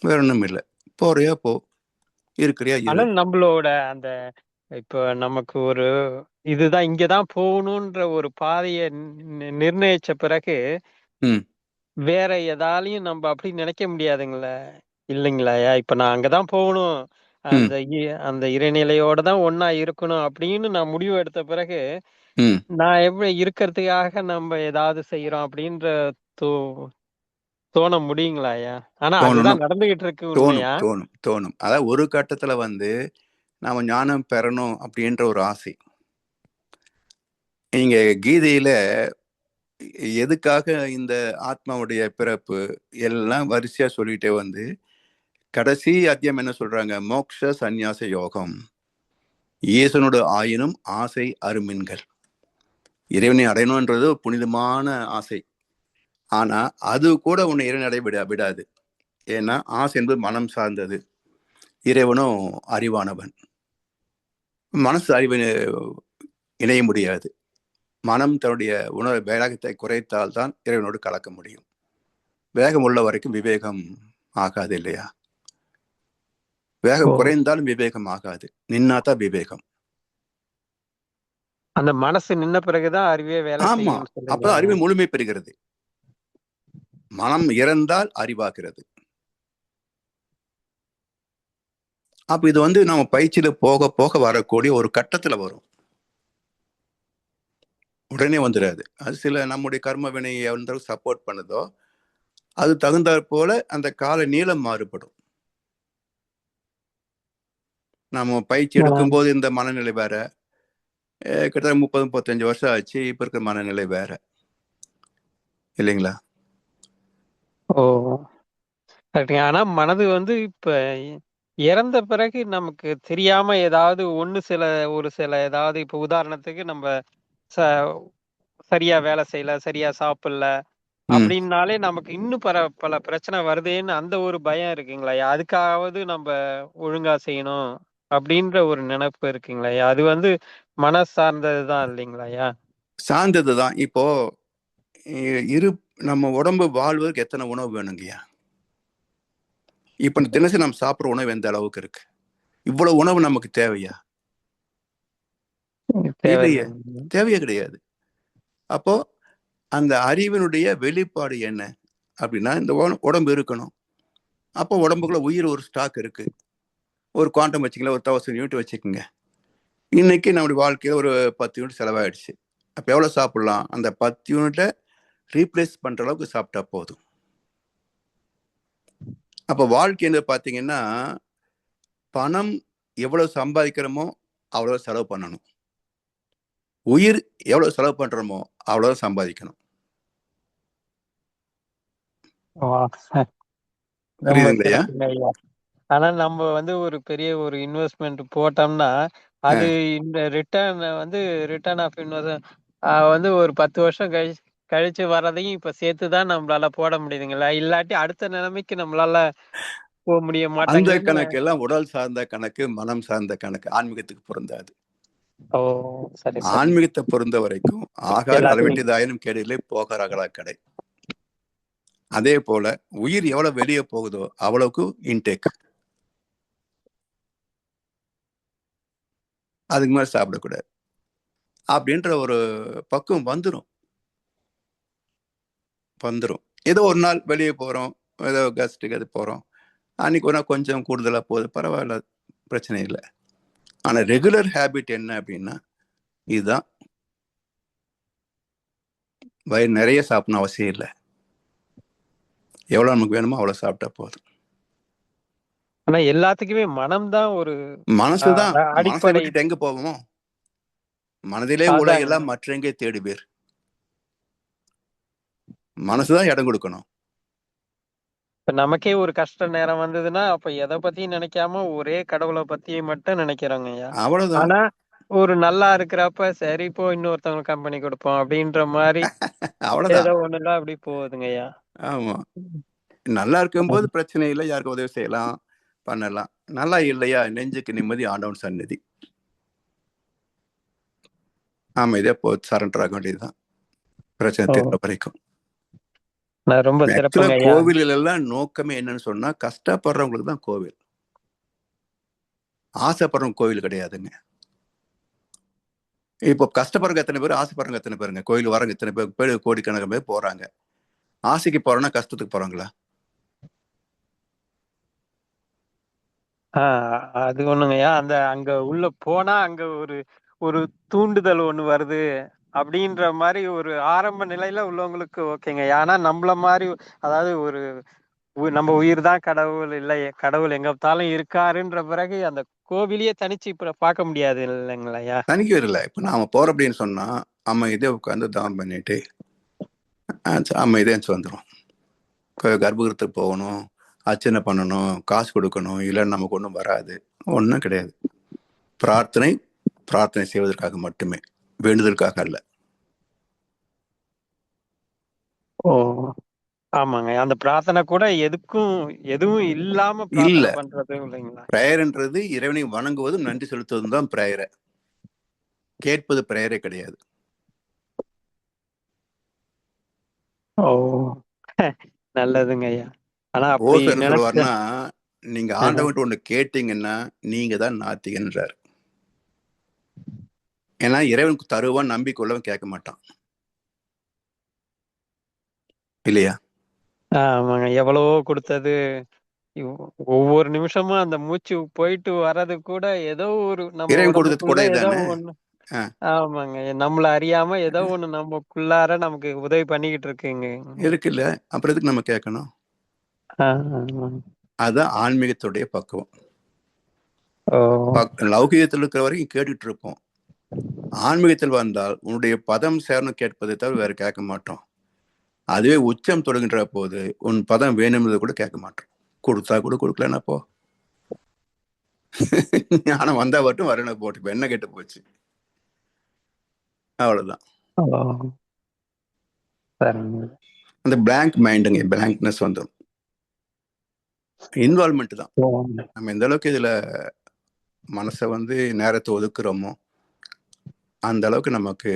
வேற ஒண்ணும் இல்லை. போறியா போ, இருக்கிறியா ஆனா இரு. நம்மளோட அந்த இப்ப நமக்கு ஒரு இதுதான் இங்கதான் போகணும்ன்ற ஒரு பாதையை நிர்ணயிச்ச பிறகு வேற எதாலையும் நம்ம அப்படி நினைக்க முடியாதுங்களா இல்லைங்களாயா? இப்ப நான் அங்கதான் போகணும், அந்த அந்த இறைநிலையோட தான் ஒன்னா இருக்கணும் அப்படின்னு நான் முடிவு எடுத்த பிறகு நான் எப்படி இருக்கிறதுக்காக நம்ம ஏதாவது செய்யறோம் அப்படின்ற தோண முடியுங்களாயா? ஆனா அதுதான் நடந்துகிட்டு இருக்கு. உண்மையா? தோணும் தோணும். அதாவது ஒரு கட்டத்துல நாம ஞானம் பெறணும் அப்படின்ற ஒரு ஆசை. நீங்க கீதையில எதுக்காக இந்த ஆத்மாவுடைய பிறப்பு எல்லாம் வரிசையா சொல்லிட்டே கடைசி அத்தியாயம் என்ன சொல்றாங்க? மோக்ஷ சந்நியாச யோகம், ஈசனோட ஆயினும் ஆசை அருமின்கள். இறைவனை அடையணும்ன்றது புனிதமான ஆசை, ஆனா அது கூட உன்னை இறைவனை அடைய விடாது. ஏன்னா ஆசை என்பது மனம் சார்ந்தது, இறைவனும் அறிவானவன். மனசு அறிவு இணைய முடியாது. மனம் தன்னுடைய வேகத்தை குறைத்தால்தான் இறைவனோடு கலக்க முடியும். வேகம் உள்ள வரைக்கும் விவேகம் ஆகாது இல்லையா? வேகம் குறைந்தாலும் விவேகம் ஆகாது, நின்னாதான் விவேகம். அந்த மனசு நின்ன பிறகுதான் அறிவே வேலை செய்யும். அப்பதான் அறிவு முழுமை பெறுகிறது. மனம் இறந்தால் அறிவாகிறது. அப்ப இது நம்ம பயிற்சியில போக போக வரக்கூடிய ஒரு கட்டத்துல வரும், உடனே வந்துடாது. அது சில நம்முடைய கர்ம வினை எந்த சப்போர்ட் பண்ணுதோ அது தகுந்தாற் போல அந்த கால நீளம் மாறுபடும். நம்ம பயிற்சி எடுக்கும் போது இந்த மனநிலை வேற, கிட்டத்தட்ட 30-35 வருஷம் ஆச்சு, இப்ப இருக்கிற மனநிலை வேற இல்லைங்களா? ஆனா மனது இப்ப இறந்த பிறகு நமக்கு தெரியாம ஏதாவது ஒரு சில ஏதாவது, இப்ப உதாரணத்துக்கு நம்ம சரியா வேலை செய்யல, சரியா சாப்பிடல அப்படின்னாலே நமக்கு இன்னும் பல பிரச்சனை வருதேன்னு அந்த ஒரு பயம் இருக்குங்களா? அதுக்காவது நம்ம ஒழுங்கா செய்யணும் அப்படின்ற ஒரு நினைப்பு இருக்குங்களாய்யா. அது வந்து மன சார்ந்ததுதான் இல்லைங்களாய்யா? சார்ந்ததுதான். இப்போ இரு நம்ம உடம்பு வாழ்வதற்கு எத்தனை உணவு வேணுங்கய்யா? இப்ப தினசரி நம்ம சாப்பிடுற உணவு எந்த அளவுக்கு இருக்கு? இவ்வளவு உணவு நமக்கு தேவையா? இல்லையே, தேவையில்லைங்க. தேவையே கிடையாது. அப்போ அந்த அறிவினுடைய வெளிப்பாடு என்ன அப்படின்னா, இந்த உடம்பு இருக்கணும். அப்போ உடம்புக்குள்ள உயிர் ஒரு ஸ்டாக் இருக்கு. ஒரு குவாண்டம் வச்சுக்கலாம், ஒரு 1000 யூனிட் வச்சுக்கோங்க. இன்னைக்கு நம்முடைய வாழ்க்கையில ஒரு 10 யூனிட் செலவாயிடுச்சு. அப்ப எவ்வளவு சாப்பிடலாம்? அந்த 10 யூனிட்டை ரீப்ளேஸ் பண்ற அளவுக்கு சாப்பிட்டா போதும். அப்ப வாழ்க்கைன்னு பாத்தீங்கன்னா, பணம் எவ்வளவு சம்பாதிக்கிறோமோ அவ்வளவு செலவு பண்ணணும். உயிர் எவ்வளவு செலவு பண்றோமோ அவ்வளவு சம்பாதிக்கணும். வா, ரொம்ப புரியுதுங்களையா? சிறப்புங்க ஐயா. ஆனா நம்ம வந்து ஒரு பெரிய ஒரு இன்வெஸ்ட்மெண்ட் போட்டோம்னா, அது இந்த ரிட்டர்ன் ஆஃப் இன்வெஸ்ட் வந்து ஒரு 10 வருஷம் கழிச்சு வர்றதையும் இப்ப சேர்த்துதான் நம்மளால போட முடியுதுங்களா? இல்லாட்டி அடுத்த நிலைமைக்கு நம்மளால போக முடிய அந்த மாட்டாங்களேன்னு. கணக்கு எல்லாம் உடல் சார்ந்த கணக்கு, மனம் சார்ந்த கணக்கு. ஆன்மீகத்துக்கு பொருந்தாது. ஓ, சரி சரி. ஆன்மீகத்தை பொறுத்த வரைக்கும் ஆகார் எல்லாத்தையும் அளவெட்டிதாயினும் கேடிலே போகார் அகலா கடை. அதே போல உயிர் எவ்வளவு வெளியே போகுதோ அவ்வளவுக்கு இன்டேக். அதுக்கு மேல சாப்பிடக்கூடாது அப்படின்ற ஒரு பக்குவம் வந்துடும். ஏதோ ஒரு நாள் வெளியே போறோம், ஏதோ கெஸ்ட்டுக்கு அது போறோம், அன்னைக்கு ஒரு நாள் கொஞ்சம் கூடுதலா போகுது, பரவாயில்ல, பிரச்சனை இல்லை. ஆனா ரெகுலர் ஹேபிட் என்ன அப்படின்னா, இதுதான். வயிறு நிறைய சாப்பிடணும் அவசியம் இல்லை. எவ்வளவு நமக்கு வேணுமோ அவ்வளவு சாப்பிட்டா போதும். ஆனா எல்லாத்துக்குமே மனம்தான் ஒரு மனசுதான். மனசை அடிப்படை. விட்டுட்டு எங்க போவோமோ? மனதிலே அதாங்க. உலகெல்லாம் மற்றெங்கே தேடுவீர். மனசுதான் இடம் கொடுக்கணும். இப்ப நமக்கே ஒரு கஷ்ட நேரம் வந்ததுன்னா, அப்ப எதை பத்தியும் நினைக்காம ஒரே கடவுளை பத்தி மட்டும் நினைக்கிறோங்க ஐயா. அவ்வளவுதான். ஆனா ஒரு நல்லா இருக்கிறப்ப சரி இப்போ இன்னொருத்தவங்க கம்பெனி கொடுப்போம் அப்படின்ற மாதிரி அவ்வளவுதான். ஏதோ ஒண்ணுலாம் அப்படி போகுதுங்க ஐயா. ஆமா. நல்லா இருக்கும்போது பிரச்சனை இல்லை, யாருக்கு உதவி செய்யலாம், பண்ணலாம். நல்லா இல்லையா, நெஞ்சுக்கு நிம்மதி, ஆண்டவன் சந்நிதி. ஆமா, இதே சரண்டர் ஆக வேண்டியதுதான், பிரச்சனை தீர்ற வரைக்கும். ரொம்ப சிறப்புங்க ஐயா. கோவிலில் எல்லாம் நோக்கமே என்னன்னு சொன்னா, கஷ்டப்படுறவங்களுக்கு தான் கோவில். ஆசைப்படுறவங்க கோவில் கிடையாதுங்க. இப்போ கஷ்டப்படுறவங்க எத்தனை பேர், ஆசைப்படுறவங்க எத்தனை பேருங்க? கோயில் வரவங்க எத்தனை பேர், கோடிக்கணக்கான பேர் போறாங்க. ஆசைக்கு போறோம்னா கஷ்டத்துக்கு போறாங்களா? அது ஒண்ணுங்கய்யா. அங்க உள்ள போனா அங்க ஒரு ஒரு தூண்டுதல் ஒண்ணு வருது அப்படின்ற மாதிரி ஒரு ஆரம்ப நிலையில உள்ளவங்களுக்கு ஓகேங்க. ஆனா நம்மள மாதிரி, அதாவது ஒரு நம்ம உயிர் தான் கடவுள், இல்லை கடவுள் எங்க பார்த்தாலும் இருக்காருன்ற பிறகு அந்த கோவிலையே தனிச்சு இப்ப பார்க்க முடியாது இல்லைங்களையா? தனிக்கு வரல. இப்ப நாம போறோம் அப்படின்னு சொன்னா அமைதியா உட்காந்து தானம் பண்ணிட்டு அமைதியா வந்துடும். கர்ப்பகிரகத்துக்கு போகணும், அர்ச்சனை பண்ணணும், காசு கொடுக்கணும், இல்லை நமக்கு ஒன்றும் வராது, ஒன்றும் கிடையாது. பிரார்த்தனை செய்வதற்காக மட்டுமே, வேண்டுதலுக்காக அல்ல. ஓ, ஆமாங்க. அந்த பிரார்த்தனை கூட எதுவும் இல்லாம இல்ல, பிரார்த்தனை பண்றது இல்லைங்களா? பிரேயர்ன்றது இறைவனை வணங்குவதும் நன்றி செலுத்துவதும் தான் பிரேயரை. கேட்பது பிரேயரே கிடையாது. ஓ, நல்லதுங்க ஐயா. ஆனா அப்படி ஓசர் என்ன நினைச்ச சொல்லுவாருன்னா, நீங்க ஆண்டவன்ட்டு ஒண்ணு கேட்டீங்கன்னா நீங்க தான் நாத்திகன்றார். ஏன்னா இறைவனுக்கு தருவான் நம்பிக்கை உள்ளவன் கேட்க மாட்டான், இல்லையா? ஆமாங்க. எவ்வளவோ கொடுத்தது ஒவ்வொரு நிமிஷமும் அந்த மூச்சு போயிட்டு வர்றது கூட ஏதோ ஒரு நம்ம இறைவன் கொடுத்தது உடம்புக்குள்ள கூட ஏதோ தானே. ஒண்ணு. ஆமாங்க. நம்மள அறியாம ஏதோ ஒண்ணு நமக்குள்ளார நமக்கு உதவி பண்ணிக்கிட்டு இருக்குங்க. இருக்குல்ல, அப்புறம் எதுக்கு நம்ம கேட்கணும்? அதுதான் ஆன்மீகத்துடைய பக்குவம். லௌகிகத்தில் இருக்கிற வரைக்கும் கேட்டுட்டு இருப்போம். ஆன்மீகத்தில் வந்தால் உன்னுடைய பதம் சேரணும் கேட்பதை தவிர வேற கேட்க மாட்டோம். அதுவே உச்சம் தொடங்குகின்ற போது உன் பதம் வேணும்ன்றதை கூட கேட்க மாட்டோம். கொடுத்தா கூட கொடுக்கலன்னா போ, ஞானம் வந்தா மட்டும் வரணும் போட்டு என்ன கேட்டு போச்சு, அவ்வளவுதான். அந்த பிளாங்க் மைண்டுங்க, பிளாங்க்னஸ் வந்துடும். இன்வால்மெண்ட் தான். நம்ம எந்த அளவுக்கு இதுல மனசை வந்து நேரத்தை ஒதுக்குறோமோ அந்த அளவுக்கு நமக்கு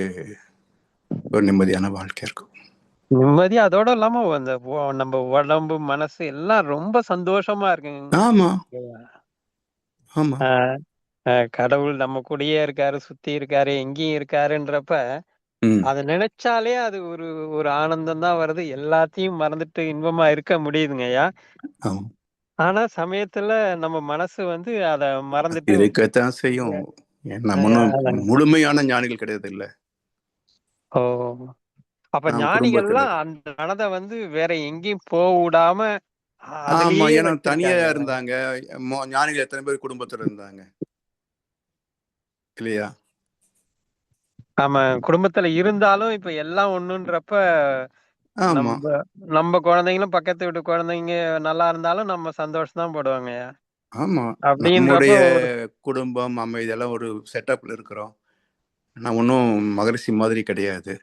ஒரு நிம்மதியான வாழ்க்கை இருக்கும். நிம்மதி அதோட இல்லாம அந்த நம்ம உடம்பு மனசு எல்லாம் ரொம்ப சந்தோஷமா இருக்குங்க. ஆமா ஆமா கடவுள் நம்ம கூடயே இருக்காரு, சுத்தி இருக்காரு, எங்கேயும் இருக்காருன்றப்ப ம் அதை நினைச்சாலே அது ஒரு ஒரு ஆனந்தம் தான் வருது. எல்லாத்தையும் மறந்துட்டு இன்பமா இருக்க முடியுதுங்க ஐயா. ஆமா ஆனா சமயத்துல நம்ம மனசு வந்து அத மறந்துட்டு இருக்கத்தான் செய்யும். நம்ம ஒன்றும் முழுமையான ஞானிகள் கிடையாது இல்ல. ஓ அப்ப நான் குடும்பத்துல ஞானிகள்லாம் அந்த மனதை வந்து வேற எங்கேயும் போக விடாம ஆமா, அதுலயே ஏன்னா தனியா வச்சிருக்காங்க. இருந்தாங்க. ஞானிகள் எத்தனை பேர் குடும்பத்துல இருந்தாங்க இல்லையா? ஆமா, குடும்பத்துல இருந்தாலும் இப்ப எல்லாம் ஒண்ணுன்றப்ப ஆமா நம்ம நம்ம குழந்தைங்களும் பக்கத்து வீட்டு குழந்தைங்க நல்லா இருந்தாலும் நம்ம சந்தோஷம் தான் போடுவாங்க. ஆமா அப்படின்றப்ப நம்முடைய ஒரு குடும்பம் அமைதியெல்லாம் ஒரு செட்டப்ல இருக்கிறோம். நான் ஒன்றும் மகரிஷி மாதிரி கிடையாது.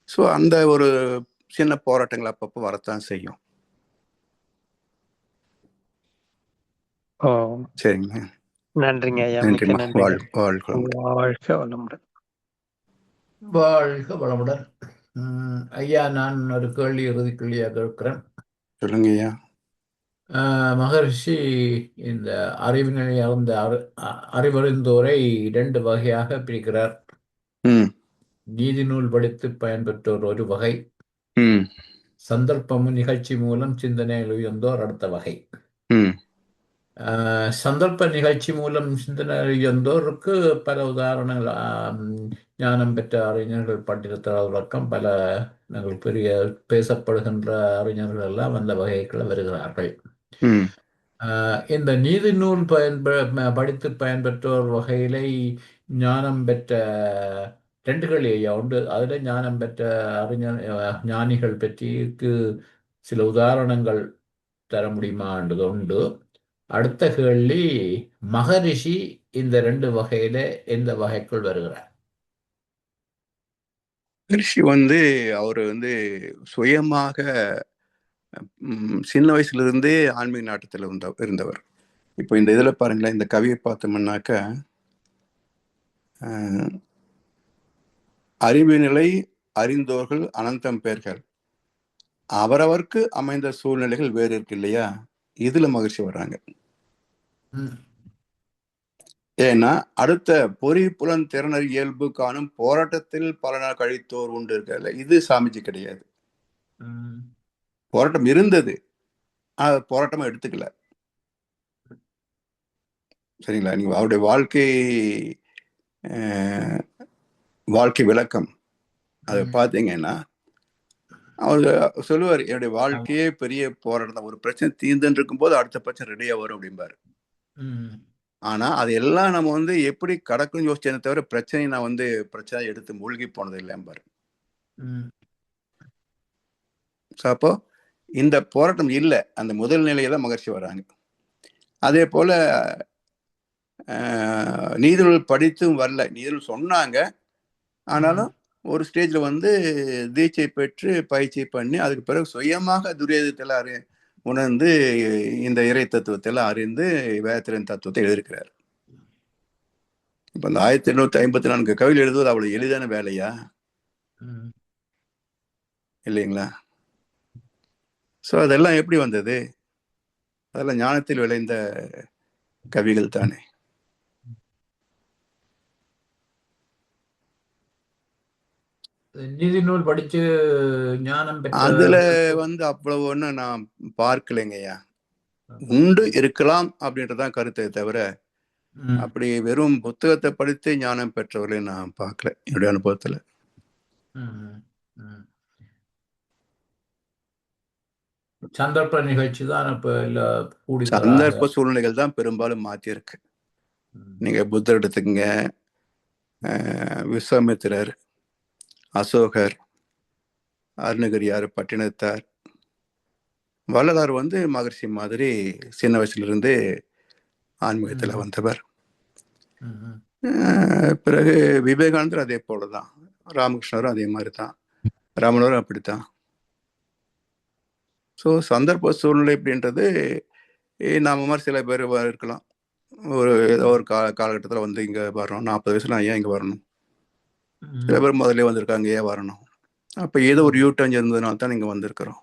ஸோ அந்த ஒரு சின்ன போராட்டங்கள் அப்பப்போ வரத்தான் செய்யும். ஓ சரிங்க, நன்றிங்க ஐயா, மிக்க நன்றிம்மா. நன்றிங்க. வாழ்க்கை வாழ்க வளமுடன். வாழ்க வளமுடன். ஐயா, நான் ஒரு கேள்வி இறுதி கேள்வியாக கேட்கிறேன். சொல்லுங்க ஐயா. மகரிஷி இந்த அறிவினை அறிந்த அறிவறிந்தோரை 2 வகையாக பிரிக்கிறார். ம் நீதி நூல் படித்து பயன்பெற்றோர் ஒரு வகை, ம் சந்தர்ப்பமும் நிகழ்ச்சி மூலம் சிந்தனையில் உயர்ந்தோர் அடுத்த வகை. ம் சந்தர்ப்ப நிகழ்ச்சி மூலம் சிந்தனை உயர்ந்தோருக்கு பல உதாரணங்கள், ஞானம் பெற்ற அறிஞர்கள் பட்டியலிட்ட விளக்கம் பல பெரிய பேசப்படுகின்ற அறிஞர்கள் எல்லாம் அந்த வகைக்குள்ள வருகிறார்கள். ம் இந்த நீதி நூல் படித்து பயன்பெற்றோர் வகையிலே ஞானம் பெற்ற 2 கேள்வி ஐயா உண்டு. அதில் ஞானம் பெற்ற அறிஞர் ஞானிகள் பற்றிக்கு சில உதாரணங்கள் தர முடியுமா என்றது உண்டு. அடுத்த கேள்வி, மகரிஷி இந்த 2 வகையில எந்த வகைக்குள் வருகிறார்? ரிஷி வந்து அவர் வந்து சுயமாக சின்ன வயசுல இருந்தே ஆன்மீக நாட்டத்தில் இருந்தவர். இப்போ இந்த இதில் பாருங்களேன், இந்த கவியை பார்த்தோம்னாக்க அறிவு நிலை அறிந்தோர்கள் அனந்தம் பேர்கள், அவரவர்க்கு அமைந்த சூழ்நிலைகள் வேறு இருக்கு இல்லையா? இதுல மகிழ்ச்சி வர்றாங்க. ஏன்னா அடுத்த பொறி புலன் திறனர் இயல்பு காணும் போராட்டத்தில் பல நாள் கழித்தோர் உண்டு இருக்கல. இது சாமிஜி கிடையாது. போராட்டம் இருந்தது, போராட்டமா எடுத்துக்கல. சரிங்களா? நீங்க அவருடைய வாழ்க்கை விளக்கம் அதை பார்த்தீங்கன்னா அவர் சொல்லுவார், என்னுடைய வாழ்க்கையே பெரிய போராட்டம் தான். ஒரு பிரச்சனை தீர்ந்துன்னு இருக்கும்போது அடுத்த பிரச்சனை ரெடியா வரும் அப்படிம்பாரு. ஆனா அது எல்லாம் நம்ம வந்து எப்படி கடக்குன்னு யோசிச்சேனே தவிர பிரச்சனை நான் வந்து பிரச்சனை எடுத்து மூழ்கி போனது இல்லைம்பாரு. அப்போ இந்த போராட்டம் இல்லை, அந்த முதல் நிலையில தான் மகிழ்ச்சி வராங்க. அதே போல நீதிநூல் படித்தும் வரல, நீதிநூல் சொன்னாங்க, ஆனாலும் ஒரு ஸ்டேஜ்ல வந்து தீட்சை பெற்று பயிற்சி பண்ணி அதுக்கு பிறகு சுயமாக துரியதத்தை உணர்ந்து இந்த இறை தத்துவத்தை எல்லாம் அறிந்து வேதத்தின் தத்துவத்தை எழுதியிருக்கிறார். இப்ப இந்த 1854 கவிதை எழுதுவது அவ்வளவு எளிதான வேலையா? இல்லைங்களா? சோ அதெல்லாம் எப்படி வந்தது? அதெல்லாம் ஞானத்தில் விளைந்த கவிகள் தானே. நீதி நூல் படிச்சு ஞானம் பெற்ற அதுல வந்து அவ்வளவு ஒண்ணு நான் பார்க்கலைங்கய்யா. உண்டு இருக்கலாம் அப்படின்றதான் கருத்தை தவிர அப்படி வெறும் புத்தகத்தை படித்து ஞானம் பெற்றவர்களை நான் பார்க்கல என்னுடைய அனுபவத்துல. சந்தர்ப்ப நிகழ்ச்சி தான் இப்ப சந்தர்ப்ப சூழ்நிலைகள் தான் பெரும்பாலும் மாற்றியிருக்கு. நீங்க புத்தர் எடுத்துக்கங்க, விஸ்வாமித்திரர், அசோகர், அருணகிரியார், பட்டினத்தார், வள்ளலார் வந்து மகர்ஷி மாதிரி சின்ன வயசுல இருந்து ஆன்மீகத்துல வந்தவர். பிறகு விவேகானந்தர் அதே போலதான், ராமகிருஷ்ணரும் அதே மாதிரி தான், ரமணரும் அப்படித்தான். ஸோ சந்தர்ப்ப சூழ்நிலை அப்படின்றது நாம மாதிரி சில பேர் இருக்கலாம், ஏதோ ஒரு காலகட்டத்தில் வந்து இங்கே வரணும். 40 வயசுல நான் ஏன் இங்கே வரணும்? சில ம். பேர் முதல்ல வந்திருக்காங்க, ஏன் வரணும்? அப்போ ஏதோ ஒரு யூ-டர்ன் இருந்ததுனால தான் இங்கே வந்திருக்கிறோம்.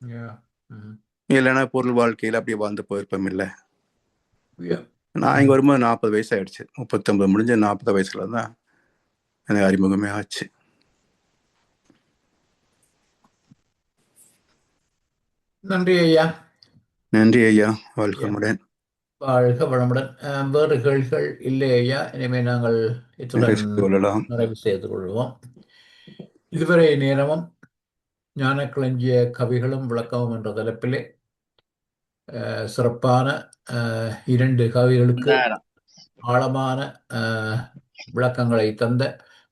Yeah. ம். இல்லைன்னா பொருள் வாழ்க்கையில் அப்படியே வாழ்ந்து போயிருப்போம். இல்லை, Yeah. நான் இங்கே வரும்போது 40 வயசு ஆயிடுச்சு. 39 முடிஞ்ச 40 வயசுல தான் எனக்கு அறிமுகமே ஆச்சு. நன்றி ஐயா. நன்றி ஐயா, வாழ்க்கமுடன். வாழ்க வளமுடன். வேறு கேள்விகள் இல்லை ஐயா. எனவே நாங்கள் இத்துடன் கொள்ளலாம். நிறைவு செய்து கொள்வோம். இதுவரை நேரமும் ஞானக்களஞ்சிய கவிகளும் விளக்கமும் என்ற தலைப்பிலே சிறப்பான 2 கவிகளுக்கு ஆழமான விளக்கங்களை தந்த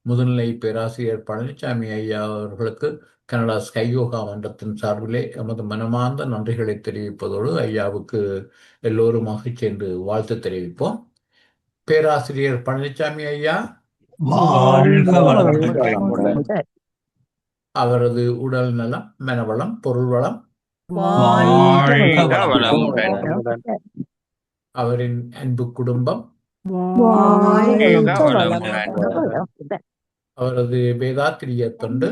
முதுநிலை பேராசிரியர் பழனிசாமி ஐயா அவர்களுக்கு கனடா ஸ்கை யோகா மன்றத்தின் சார்பிலே எமது மனமார்ந்த நன்றிகளை தெரிவிப்பதோடு ஐயாவுக்கு எல்லோருமாக சேர்ந்து வாழ்த்து தெரிவிப்போம். பேராசிரியர் பழனிசாமி ஐயா அவரது உடல் நலம், மனவளம், பொருள் வளம், அவரின் அன்பு குடும்பம், அவரது வேதாத்திரிய தொண்டு